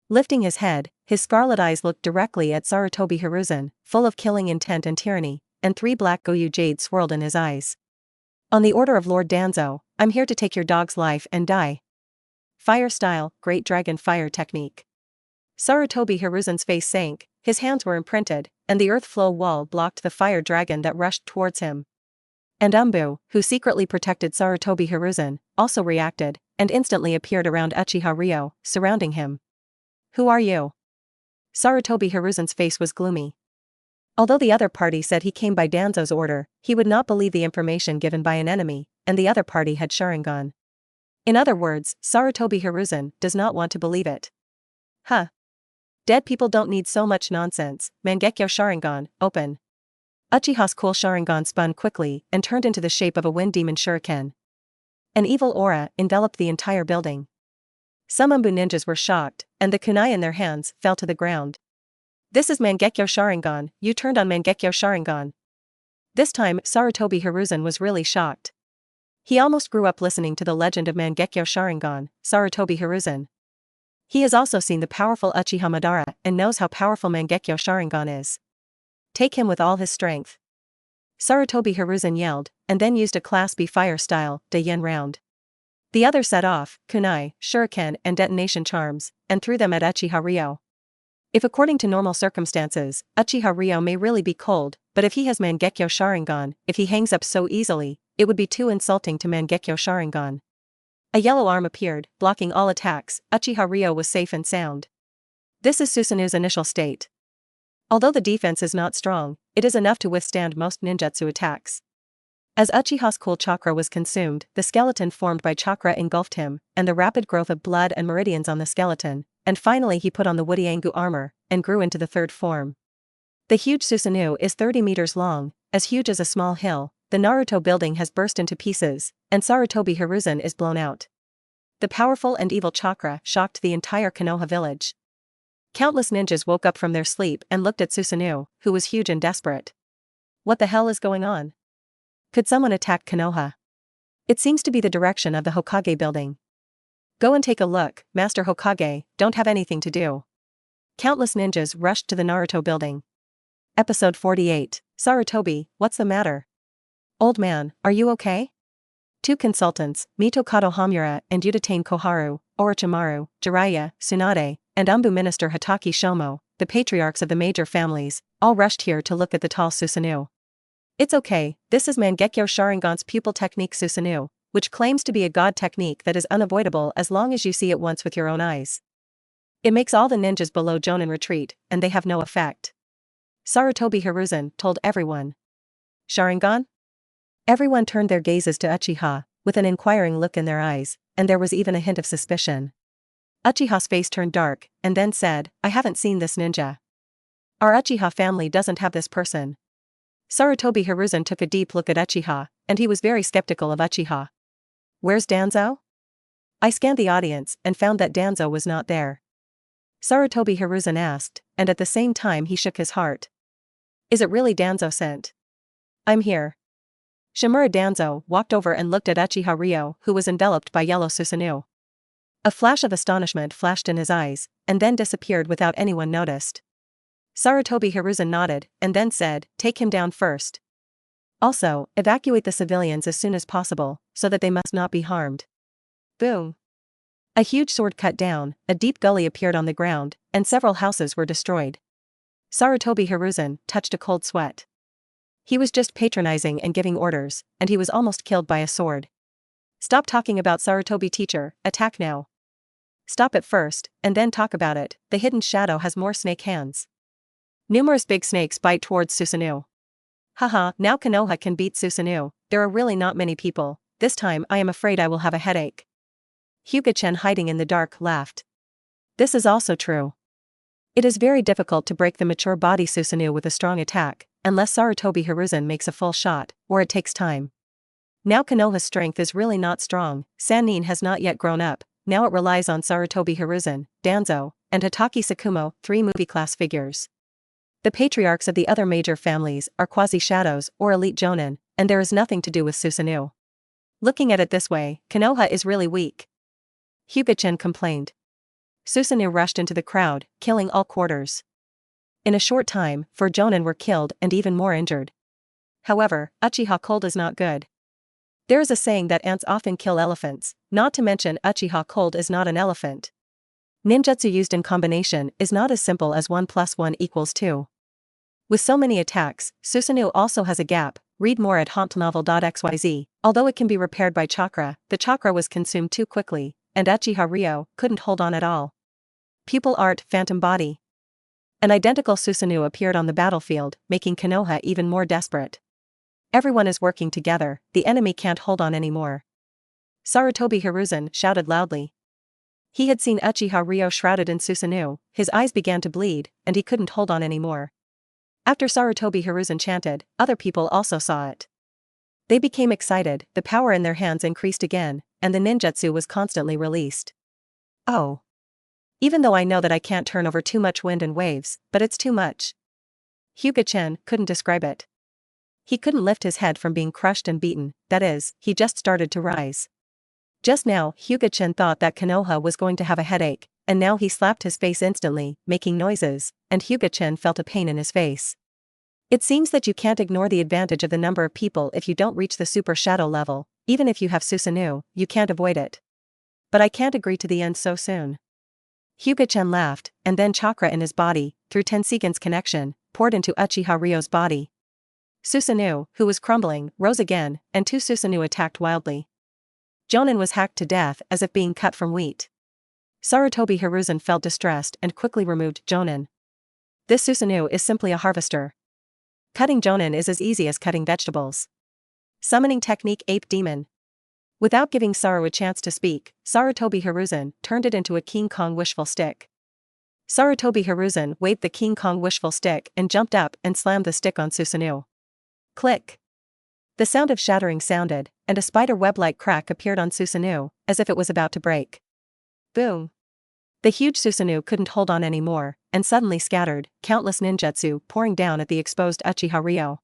Lifting his head, his scarlet eyes looked directly at Sarutobi Hiruzen, full of killing intent and tyranny, and 3 black Goyu jades swirled in his eyes. On the order of Lord Danzo, I'm here to take your dog's life and die. Fire style, Great Dragon Fire technique. Sarutobi Hiruzen's face sank, his hands were imprinted, and the earth flow wall blocked the fire dragon that rushed towards him. And Umbu, who secretly protected Sarutobi Hiruzen, also reacted, and instantly appeared around Uchiha Ryo, surrounding him. Who are you? Sarutobi Hiruzen's face was gloomy. Although the other party said he came by Danzo's order, he would not believe the information given by an enemy, and the other party had Sharingan. In other words, Sarutobi Hiruzen does not want to believe it. Huh. Dead people don't need so much nonsense. Mangekyo Sharingan, open. Uchiha's cool Sharingan spun quickly and turned into the shape of a wind demon shuriken. An evil aura enveloped the entire building. Some Umbu ninjas were shocked, and the kunai in their hands fell to the ground. This is Mangekyo Sharingan, you turned on Mangekyo Sharingan. This time, Sarutobi Hiruzen was really shocked. He almost grew up listening to the legend of Mangekyo Sharingan, Sarutobi Hiruzen. He has also seen the powerful Uchiha Madara and knows how powerful Mangekyo Sharingan is. Take him with all his strength. Sarutobi Hiruzen yelled, and then used a Class B fire style, Yen round. The other set off, kunai, shuriken and detonation charms, and threw them at Uchiha Ryo. If according to normal circumstances, Uchiha Ryo may really be cold, but if he has Mangekyo Sharingan, if he hangs up so easily, it would be too insulting to Mangekyo Sharingan. A yellow arm appeared, blocking all attacks. Uchiha Ryo was safe and sound. This is Susanoo's initial state. Although the defense is not strong, it is enough to withstand most ninjutsu attacks. As Uchiha's cool chakra was consumed, the skeleton formed by chakra engulfed him, and the rapid growth of blood and meridians on the skeleton, and finally he put on the woody Angu armor, and grew into the third form. The huge Susanoo is 30 meters long, as huge as a small hill. The Naruto building has burst into pieces, and Sarutobi Hiruzen is blown out. The powerful and evil chakra shocked the entire Konoha village. Countless ninjas woke up from their sleep and looked at Susanoo, who was huge and desperate. What the hell is going on? Could someone attack Konoha? It seems to be the direction of the Hokage building. Go and take a look, Master Hokage, don't have anything to do. Countless ninjas rushed to the Naruto building. Episode 48, Sarutobi, what's the matter? Old man, are you okay? 2 consultants, Mito Kato Hamura and Udatane Koharu, Orochimaru, Jiraiya, Tsunade, and Umbu Minister Hatake Shomo, the patriarchs of the major families, all rushed here to look at the tall Susanoo. It's okay, this is Mangekyo Sharingan's pupil technique Susanoo, which claims to be a god technique that is unavoidable as long as you see it once with your own eyes. It makes all the ninjas below Jonin retreat, and they have no effect. Sarutobi Hiruzen told everyone. Sharingan? Everyone turned their gazes to Uchiha, with an inquiring look in their eyes, and there was even a hint of suspicion. Uchiha's face turned dark, and then said, I haven't seen this ninja. Our Uchiha family doesn't have this person. Sarutobi Hiruzen took a deep look at Uchiha, and he was very skeptical of Uchiha. Where's Danzo? I scanned the audience and found that Danzo was not there. Sarutobi Hiruzen asked, and at the same time he shook his heart. Is it really Danzo sent? I'm here. Shimura Danzo walked over and looked at Uchiha Ryo, who was enveloped by yellow Susanoo. A flash of astonishment flashed in his eyes, and then disappeared without anyone noticed. Sarutobi Hiruzen nodded, and then said, take him down first. Also, evacuate the civilians as soon as possible, so that they must not be harmed. Boom. A huge sword cut down, a deep gully appeared on the ground, and several houses were destroyed. Sarutobi Hiruzen touched a cold sweat. He was just patronizing and giving orders, and he was almost killed by a sword. Stop talking about Sarutobi teacher, attack now. Stop it first, and then talk about it, the hidden shadow has more snake hands. Numerous big snakes bite towards Susanoo. Haha, now Konoha can beat Susanoo, there are really not many people, this time I am afraid I will have a headache. Hyuga Chen hiding in the dark laughed. This is also true. It is very difficult to break the mature body Susanoo with a strong attack, unless Sarutobi Hiruzen makes a full shot, or it takes time. Now Konoha's strength is really not strong, Sannin has not yet grown up, now it relies on Sarutobi Hiruzen, Danzo, and Hatake Sakumo, 3 movie-class figures. The patriarchs of the other major families are quasi-shadows or elite jonin, and there is nothing to do with Susanoo. Looking at it this way, Konoha is really weak. Hyuga Chen complained. Susanoo rushed into the crowd, killing all quarters. In a short time, 4 Jonin were killed and even more injured. However, Uchiha cold is not good. There is a saying that ants often kill elephants, not to mention Uchiha cold is not an elephant. Ninjutsu used in combination is not as simple as 1 + 1 = 2. With so many attacks, Susanoo also has a gap, read more at hontnovel.xyz. Although it can be repaired by chakra, the chakra was consumed too quickly, and Uchiha Ryo couldn't hold on at all. Pupil art, phantom body. An identical Susanoo appeared on the battlefield, making Konoha even more desperate. Everyone is working together, the enemy can't hold on anymore. Sarutobi Hiruzen shouted loudly. He had seen Uchiha Ryo shrouded in Susanoo, his eyes began to bleed, and he couldn't hold on anymore. After Sarutobi Hiruzen chanted, other people also saw it. They became excited, the power in their hands increased again, and the ninjutsu was constantly released. Oh. Even though I know that I can't turn over too much wind and waves, but it's too much. Hyuga Chen couldn't describe it. He couldn't lift his head from being crushed and beaten, that is, he just started to rise. Just now, Hyuga Chen thought that Konoha was going to have a headache, and now he slapped his face instantly, making noises, and Hyuga Chen felt a pain in his face. It seems that you can't ignore the advantage of the number of people if you don't reach the super shadow level, even if you have Susanoo, you can't avoid it. But I can't agree to the end so soon. Hyuga Chen laughed, and then chakra in his body, through Tenseigan's connection, poured into Uchiha Ryo's body. Susanoo, who was crumbling, rose again, and 2 Susanoo attacked wildly. Jonin was hacked to death as if being cut from wheat. Sarutobi Hiruzen felt distressed and quickly removed Jonin. This Susanoo is simply a harvester. Cutting Jonin is as easy as cutting vegetables. Summoning technique Ape Demon. Without giving Saru a chance to speak, Sarutobi Hiruzen turned it into a King Kong wishful stick. Sarutobi Hiruzen waved the King Kong wishful stick and jumped up and slammed the stick on Susanoo. Click. The sound of shattering sounded, and a spider web-like crack appeared on Susanoo, as if it was about to break. Boom. The huge Susanoo couldn't hold on anymore, and suddenly scattered, countless ninjutsu pouring down at the exposed Uchiha Ryo.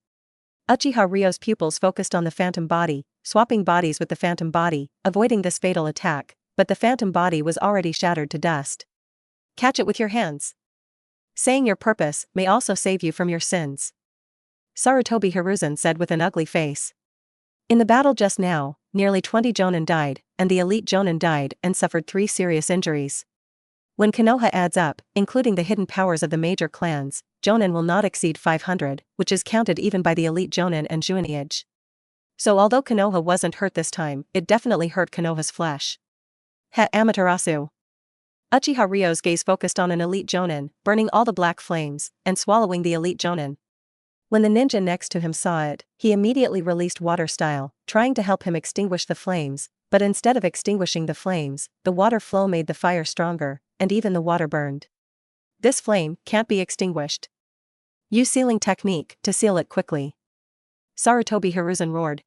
Uchiha Ryo's pupils focused on the phantom body, swapping bodies with the phantom body, avoiding this fatal attack, but the phantom body was already shattered to dust. Catch it with your hands. Saying your purpose may also save you from your sins. Sarutobi Hiruzen said with an ugly face. In the battle just now, nearly 20 Jonin died, and the elite Jonin died and suffered 3 serious injuries. When Konoha adds up, including the hidden powers of the major clans, Jonin will not exceed 500, which is counted even by the elite Jonin and Juiniage. So although Konoha wasn't hurt this time, it definitely hurt Konoha's flesh. Amaterasu. Uchiha Ryo's gaze focused on an elite Jonin, burning all the black flames, and swallowing the elite Jonin. When the ninja next to him saw it, he immediately released water style, trying to help him extinguish the flames, but instead of extinguishing the flames, the water flow made the fire stronger, and even the water burned. This flame can't be extinguished. Use sealing technique to seal it quickly. Sarutobi Hiruzen roared.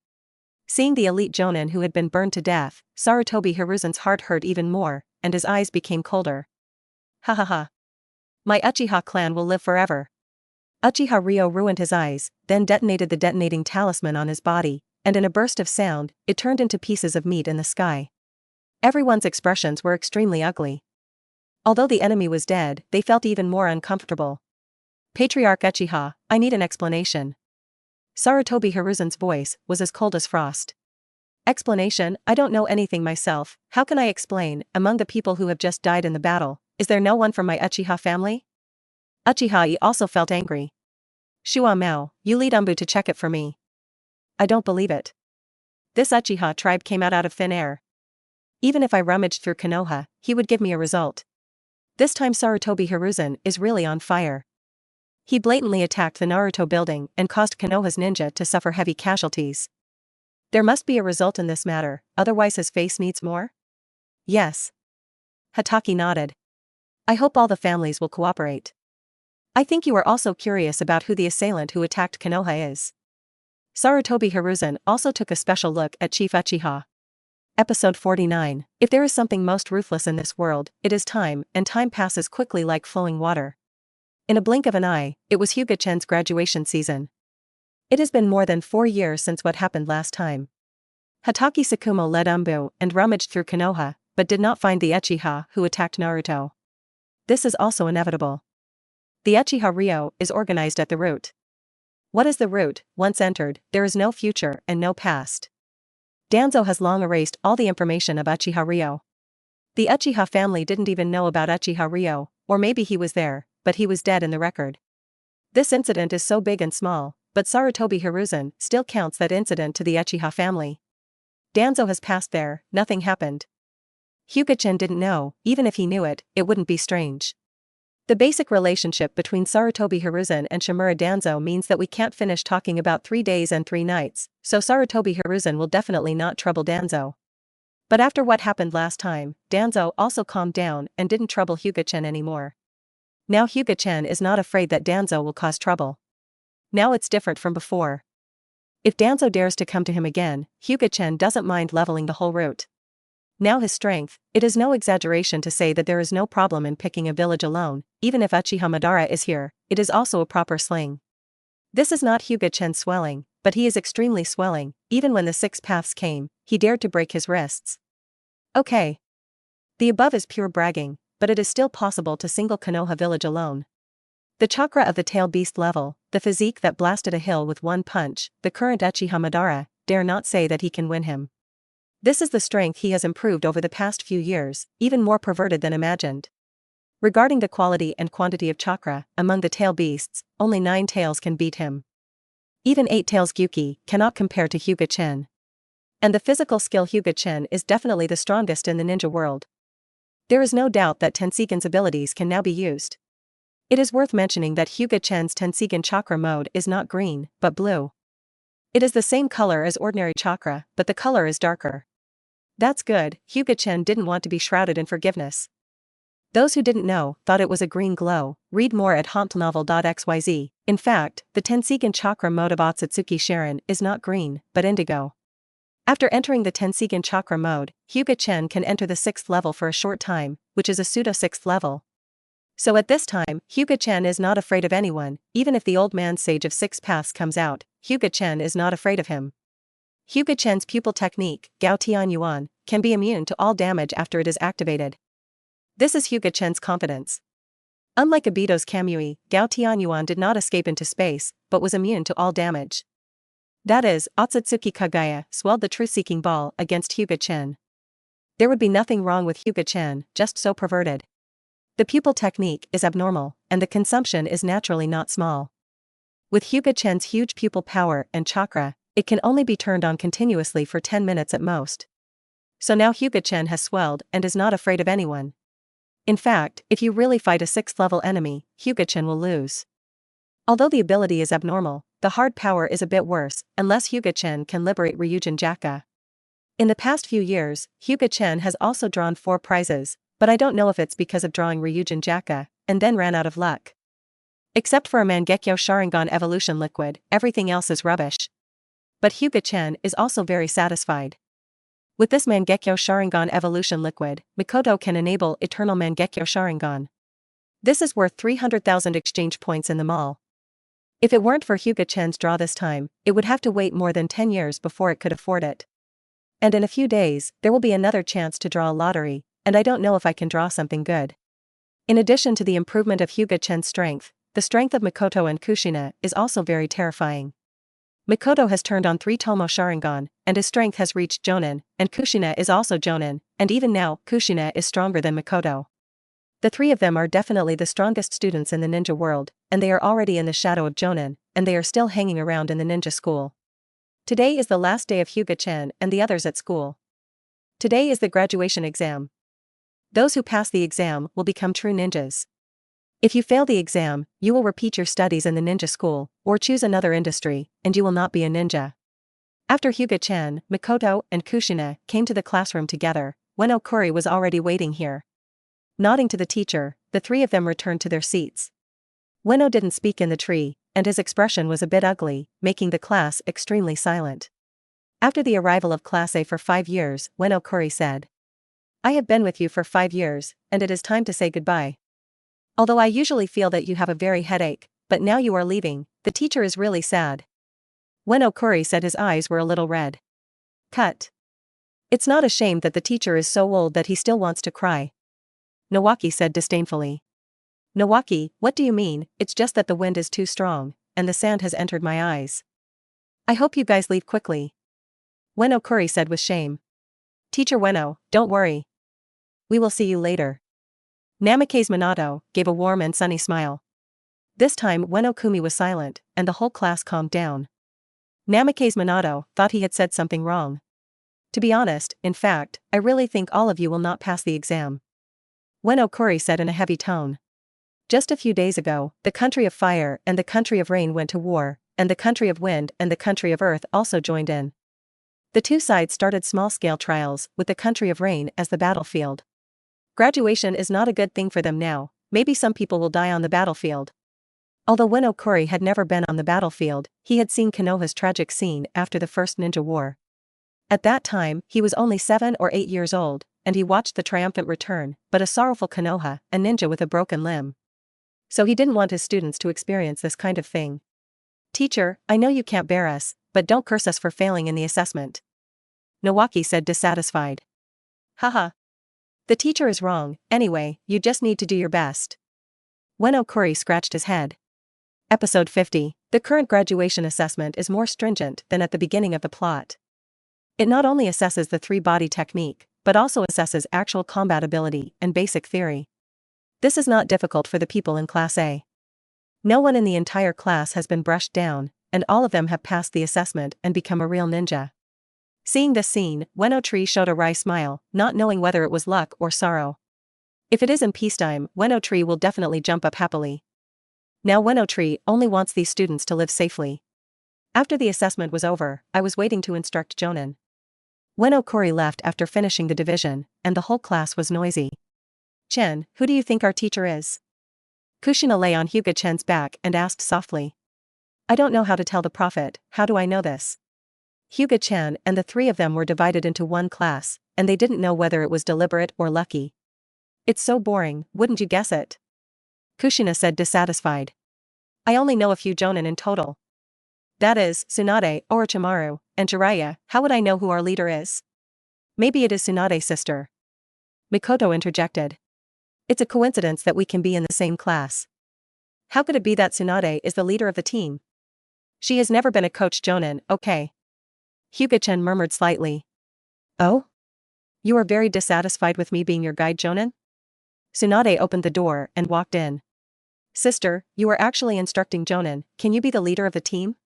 Seeing the elite Jonin who had been burned to death, Sarutobi Hiruzen's heart hurt even more, and his eyes became colder. Ha ha ha. My Uchiha clan will live forever. Uchiha Ryo ruined his eyes, then detonated the detonating talisman on his body, and in a burst of sound, it turned into pieces of meat in the sky. Everyone's expressions were extremely ugly. Although the enemy was dead, they felt even more uncomfortable. Patriarch Uchiha, I need an explanation. Sarutobi Hiruzen's voice was as cold as frost. Explanation, I don't know anything myself, how can I explain, among the people who have just died in the battle, is there no one from my Uchiha family? Uchiha also felt angry. Shua Mao, you lead Umbu to check it for me. I don't believe it. This Uchiha tribe came out of thin air. Even if I rummaged through Konoha, he would give me a result. This time Sarutobi Hiruzen is really on fire. He blatantly attacked the Naruto building and caused Konoha's ninja to suffer heavy casualties. There must be a result in this matter, otherwise his face needs more? Yes. Hatake nodded. I hope all the families will cooperate. I think you are also curious about who the assailant who attacked Konoha is. Sarutobi Hiruzen also took a special look at Chief Uchiha. Episode 49. If there is something most ruthless in this world, it is time, and time passes quickly like flowing water. In a blink of an eye, it was Hyuga Chen's graduation season. It has been more than 4 years since what happened last time. Hatake Sakumo led Umbu and rummaged through Konoha, but did not find the Uchiha who attacked Naruto. This is also inevitable. The Uchiha Ryo is organized at the root. What is the root? Once entered, there is no future and no past. Danzo has long erased all the information of Uchiha Ryo. The Uchiha family didn't even know about Uchiha Ryo, or maybe he was there, but he was dead in the record. This incident is so big and small, but Sarutobi Hiruzen still counts that incident to the Uchiha family. Danzo has passed there, nothing happened. Hyuga Chen didn't know, even if he knew it, it wouldn't be strange. The basic relationship between Sarutobi Hiruzen and Shimura Danzo means that we can't finish talking about 3 days and 3 nights, so Sarutobi Hiruzen will definitely not trouble Danzo. But after what happened last time, Danzo also calmed down and didn't trouble Hyuga Chen anymore. Now Hyuga Chen is not afraid that Danzo will cause trouble. Now it's different from before. If Danzo dares to come to him again, Hyuga Chen doesn't mind leveling the whole route. Now his strength, it is no exaggeration to say that there is no problem in picking a village alone, even if Uchiha Madara is here, it is also a proper sling. This is not Hyuga Chen swelling, but he is extremely swelling. Even when the 6 paths came, he dared to break his wrists. Okay. The above is pure bragging, but it is still possible to single Konoha village alone. The chakra of the tail beast level, the physique that blasted a hill with one punch, the current Uchiha Madara, dare not say that he can win him. This is the strength he has improved over the past few years, even more perverted than imagined. Regarding the quality and quantity of chakra, among the tail beasts, only 9 tails can beat him. Even 8 tails Gyuki cannot compare to Hyuga Chen. And the physical skill Hyuga Chen is definitely the strongest in the ninja world. There is no doubt that Tenseigan's abilities can now be used. It is worth mentioning that Hyuga Chen's Tenseigan chakra mode is not green, but blue. It is the same color as ordinary chakra, but the color is darker. That's good, Hyuga Chen didn't want to be shrouded in forgiveness. Those who didn't know thought it was a green glow. Read more at hontnovel.xyz. In fact, the Tenseigan chakra mode of Otsutsuki Sharon is not green, but indigo. After entering the Tenseigan chakra mode, Hyuga Chen can enter the 6th level for a short time, which is a pseudo-6th level. So at this time, Hyuga Chen is not afraid of anyone, even if the old man sage of 6 paths comes out, Hyuga Chen is not afraid of him. Hyuga Chen's pupil technique, Gao Tian Yuan, can be immune to all damage after it is activated. This is Hyuga Chen's confidence. Unlike Obito's Kamui, Gao Tian Yuan did not escape into space, but was immune to all damage. That is, Otsutsuki Kagaya swelled the truth-seeking ball against Hyuga Chen. There would be nothing wrong with Hyuga Chen, just so perverted. The pupil technique is abnormal, and the consumption is naturally not small. With Hyuga Chen's huge pupil power and chakra, it can only be turned on continuously for 10 minutes at most. So now Hyuga Chen has swelled and is not afraid of anyone. In fact, if you really fight a 6th level enemy, Hyuga Chen will lose. Although the ability is abnormal, the hard power is a bit worse, unless Hyuga Chen can liberate Ryujin Jaka. In the past few years, Hyuga Chen has also drawn 4 prizes, but I don't know if it's because of drawing Ryujin Jaka, and then ran out of luck. Except for a Mangekyo Sharingan evolution liquid, everything else is rubbish. But Hyuga Chen is also very satisfied. With this Mangekyo Sharingan evolution liquid, Mikoto can enable Eternal Mangekyo Sharingan. This is worth 300,000 exchange points in the mall. If it weren't for Hyuga Chen's draw this time, it would have to wait more than 10 years before it could afford it. And in a few days, there will be another chance to draw a lottery, and I don't know if I can draw something good. In addition to the improvement of Hyuga Chen's strength, the strength of Mikoto and Kushina is also very terrifying. Mikoto has turned on 3 Tomo Sharingan, and his strength has reached Jonin, and Kushina is also Jonin, and even now, Kushina is stronger than Mikoto. The 3 of them are definitely the strongest students in the ninja world, and they are already in the shadow of Jonin, and they are still hanging around in the ninja school. Today is the last day of Hyuga Chen and the others at school. Today is the graduation exam. Those who pass the exam will become true ninjas. If you fail the exam, you will repeat your studies in the ninja school, or choose another industry, and you will not be a ninja. After Hyuga Chen, Mikoto, and Kushina came to the classroom together, when Okuri was already waiting here. Nodding to the teacher, the 3 of them returned to their seats. Ueno didn't speak in the tree, and his expression was a bit ugly, making the class extremely silent. After the arrival of Class A for 5 years, Ueno Kuri said, "I have been with you for 5 years, and it is time to say goodbye. Although I usually feel that you have a very headache, but now you are leaving, the teacher is really sad." Ueno Kuri said his eyes were a little red. Cut. It's not a shame that the teacher is so old that he still wants to cry. Nawaki said disdainfully. Nawaki, what do you mean? It's just that the wind is too strong, and the sand has entered my eyes. I hope you guys leave quickly. Ueno Kuri said with shame. Teacher Ueno, don't worry. We will see you later. Namikaze Minato gave a warm and sunny smile. This time Ueno Kumi was silent, and the whole class calmed down. Namikaze Minato thought he had said something wrong. To be honest, in fact, I really think all of you will not pass the exam. Ueno Kuri said in a heavy tone. Just a few days ago, the country of fire and the country of rain went to war, and the country of wind and the country of earth also joined in. The two sides started small-scale trials, with the country of rain as the battlefield. Graduation is not a good thing for them now, maybe some people will die on the battlefield. Although Ueno Kuri had never been on the battlefield, he had seen Konoha's tragic scene after the First Ninja War. At that time, he was only 7 or 8 years old, and he watched the triumphant return, but a sorrowful Konoha, a ninja with a broken limb. So he didn't want his students to experience this kind of thing. Teacher, I know you can't bear us, but don't curse us for failing in the assessment. Nawaki said dissatisfied. Haha. The teacher is wrong, anyway, you just need to do your best. Ueno Kuri scratched his head. Episode 50. The current graduation assessment is more stringent than at the beginning of the plot. It not only assesses the three-body technique, but also assesses actual combat ability and basic theory. This is not difficult for the people in Class A. No one in the entire class has been brushed down, and all of them have passed the assessment and become a real ninja. Seeing this scene, Ueno Tree showed a wry smile, not knowing whether it was luck or sorrow. If it is in peacetime, Ueno Tree will definitely jump up happily. Now Ueno Tree only wants these students to live safely. After the assessment was over, I was waiting to instruct Jonin. Ueno Kuri left after finishing the division, and the whole class was noisy. Chen, who do you think our teacher is? Kushina lay on Hyuga Chen's back and asked softly. I don't know how to tell the prophet, how do I know this? Hyuga Chen and the three of them were divided into one class, and they didn't know whether it was deliberate or lucky. It's so boring, wouldn't you guess it? Kushina said dissatisfied. I only know a few Jonin in total. That is, Tsunade, Orochimaru, and Jiraiya. How would I know who our leader is? Maybe it is Tsunade's sister. Mikoto interjected. It's a coincidence that we can be in the same class. How could it be that Tsunade is the leader of the team? She has never been a coach Jonin, okay. Hyuga Chen murmured slightly. Oh? You are very dissatisfied with me being your guide Jonin? Tsunade opened the door and walked in. Sister, you are actually instructing Jonin, can you be the leader of the team?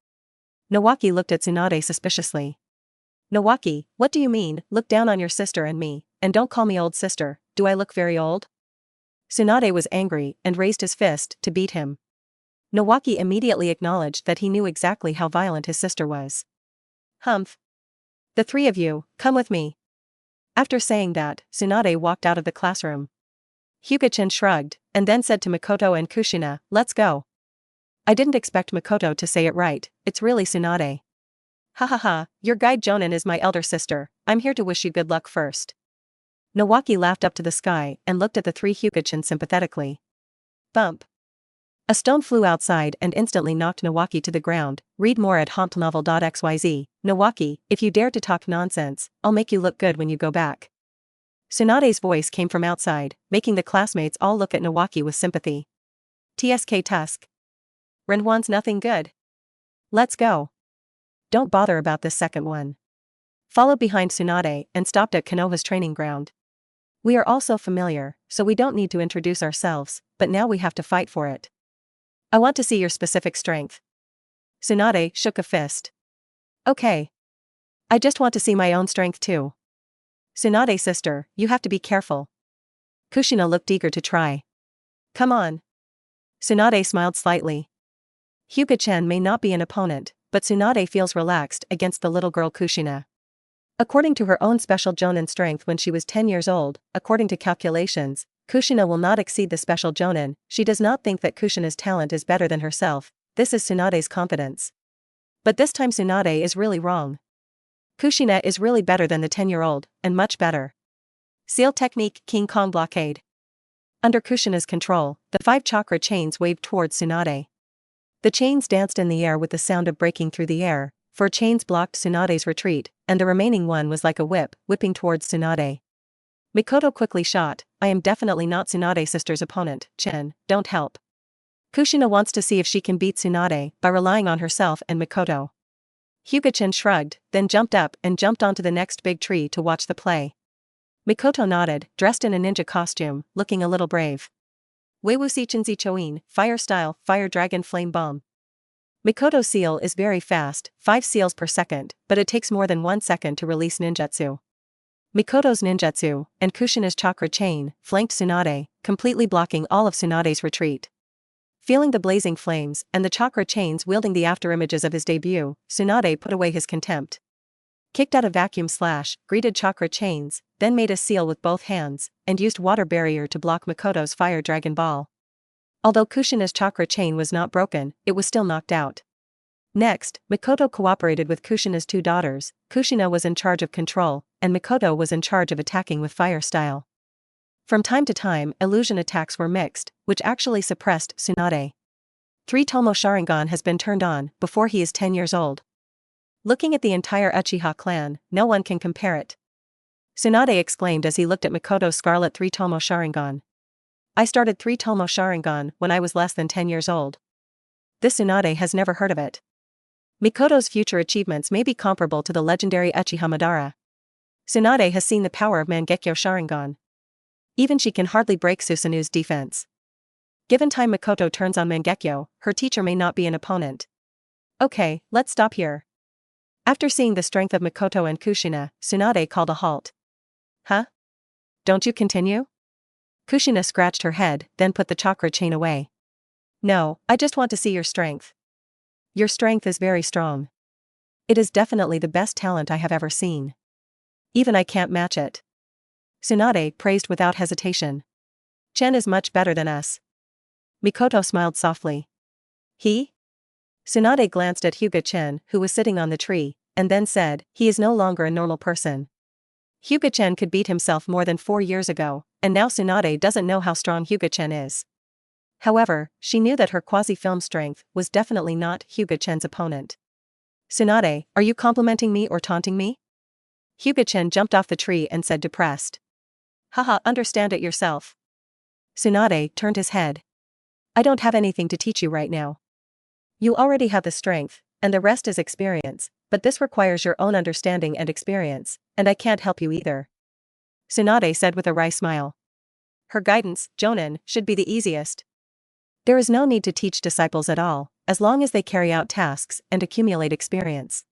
Nawaki looked at Tsunade suspiciously. Nawaki, what do you mean, look down on your sister and me, and don't call me old sister, do I look very old? Tsunade was angry and raised his fist to beat him. Nawaki immediately acknowledged that he knew exactly how violent his sister was. Humph. The three of you, come with me. After saying that, Tsunade walked out of the classroom. Hyuga Chen shrugged, and then said to Mikoto and Kushina, let's go. I didn't expect Mikoto to say it right, it's really Tsunade. Ha ha ha, your guide Jonin is my elder sister, I'm here to wish you good luck first. Nawaki laughed up to the sky and looked at the three Hyuga Chen sympathetically. Bump. A stone flew outside and instantly knocked Nawaki to the ground. Read more at hompnovel.xyz. Nawaki, if you dare to talk nonsense, I'll make you look good when you go back. Tsunade's voice came from outside, making the classmates all look at Nawaki with sympathy. TSK Tusk. Renwan's nothing good. Let's go. Don't bother about this second one. Followed behind Tsunade and stopped at Konoha's training ground. We are all so familiar, so we don't need to introduce ourselves, but now we have to fight for it. I want to see your specific strength. Tsunade shook a fist. Okay. I just want to see my own strength too. Tsunade sister, you have to be careful. Kushina looked eager to try. Come on. Tsunade smiled slightly. Hyuga Chen may not be an opponent, but Tsunade feels relaxed against the little girl Kushina. According to her own special Jonin strength when she was 10 years old, according to calculations, Kushina will not exceed the special Jonin. She does not think that Kushina's talent is better than herself. This is Tsunade's confidence. But this time Tsunade is really wrong. Kushina is really better than the 10-year-old, and much better. Seal Technique King Kong Blockade. Under Kushina's control, the 5 chakra chains waved towards Tsunade. The chains danced in the air with the sound of breaking through the air. 4 chains blocked Tsunade's retreat, and the remaining one was like a whip, whipping towards Tsunade. Mikoto quickly shot, I am definitely not Tsunade's sister's opponent. Chen, don't help. Kushina wants to see if she can beat Tsunade by relying on herself and Mikoto. Hyuga Chen shrugged, then jumped up and jumped onto the next big tree to watch the play. Mikoto nodded, dressed in a ninja costume, looking a little brave. Weiwusi Chinzi Choin, Fire Style, Fire Dragon Flame Bomb. Mikoto's seal is very fast, 5 seals per second, but it takes more than 1 second to release ninjutsu. Mikoto's ninjutsu, and Kushina's chakra chain, flanked Tsunade, completely blocking all of Tsunade's retreat. Feeling the blazing flames and the chakra chains wielding the afterimages of his debut, Tsunade put away his contempt. Kicked out a vacuum slash, greeted chakra chains, then made a seal with both hands, and used water barrier to block Mikoto's fire dragon ball. Although Kushina's chakra chain was not broken, it was still knocked out. Next, Mikoto cooperated with Kushina's 2 daughters. Kushina was in charge of control, and Mikoto was in charge of attacking with fire style. From time to time, illusion attacks were mixed, which actually suppressed Tsunade. 3 Tomo Sharingan has been turned on before he is 10 years old. Looking at the entire Uchiha clan, no one can compare it. Tsunade exclaimed as he looked at Mikoto's scarlet 3 Tomo Sharingan. I started 3 Tomo Sharingan when I was less than 10 years old. This Tsunade has never heard of it. Mikoto's future achievements may be comparable to the legendary Uchiha Madara. Tsunade has seen the power of Mangekyo Sharingan. Even she can hardly break Susanoo's defense. Given time Mikoto turns on Mangekyo, her teacher may not be an opponent. Okay, let's stop here. After seeing the strength of Mikoto and Kushina, Tsunade called a halt. Huh? Don't you continue? Kushina scratched her head, then put the chakra chain away. No, I just want to see your strength. Your strength is very strong. It is definitely the best talent I have ever seen. Even I can't match it. Tsunade praised without hesitation. Chen is much better than us. Mikoto smiled softly. He? Tsunade glanced at Hyuga Chen, who was sitting on the tree, and then said, he is no longer a normal person. Hyuga Chen could beat himself more than 4 years ago, and now Tsunade doesn't know how strong Hyuga Chen is. However, she knew that her quasi-film strength was definitely not Hyuga Chen's opponent. Tsunade, are you complimenting me or taunting me? Hyuga Chen jumped off the tree and said depressed. Haha, understand it yourself. Tsunade turned his head. I don't have anything to teach you right now. You already have the strength, and the rest is experience, but this requires your own understanding and experience, and I can't help you either. Tsunade said with a wry smile. Her guidance, Jonin, should be the easiest. There is no need to teach disciples at all, as long as they carry out tasks and accumulate experience.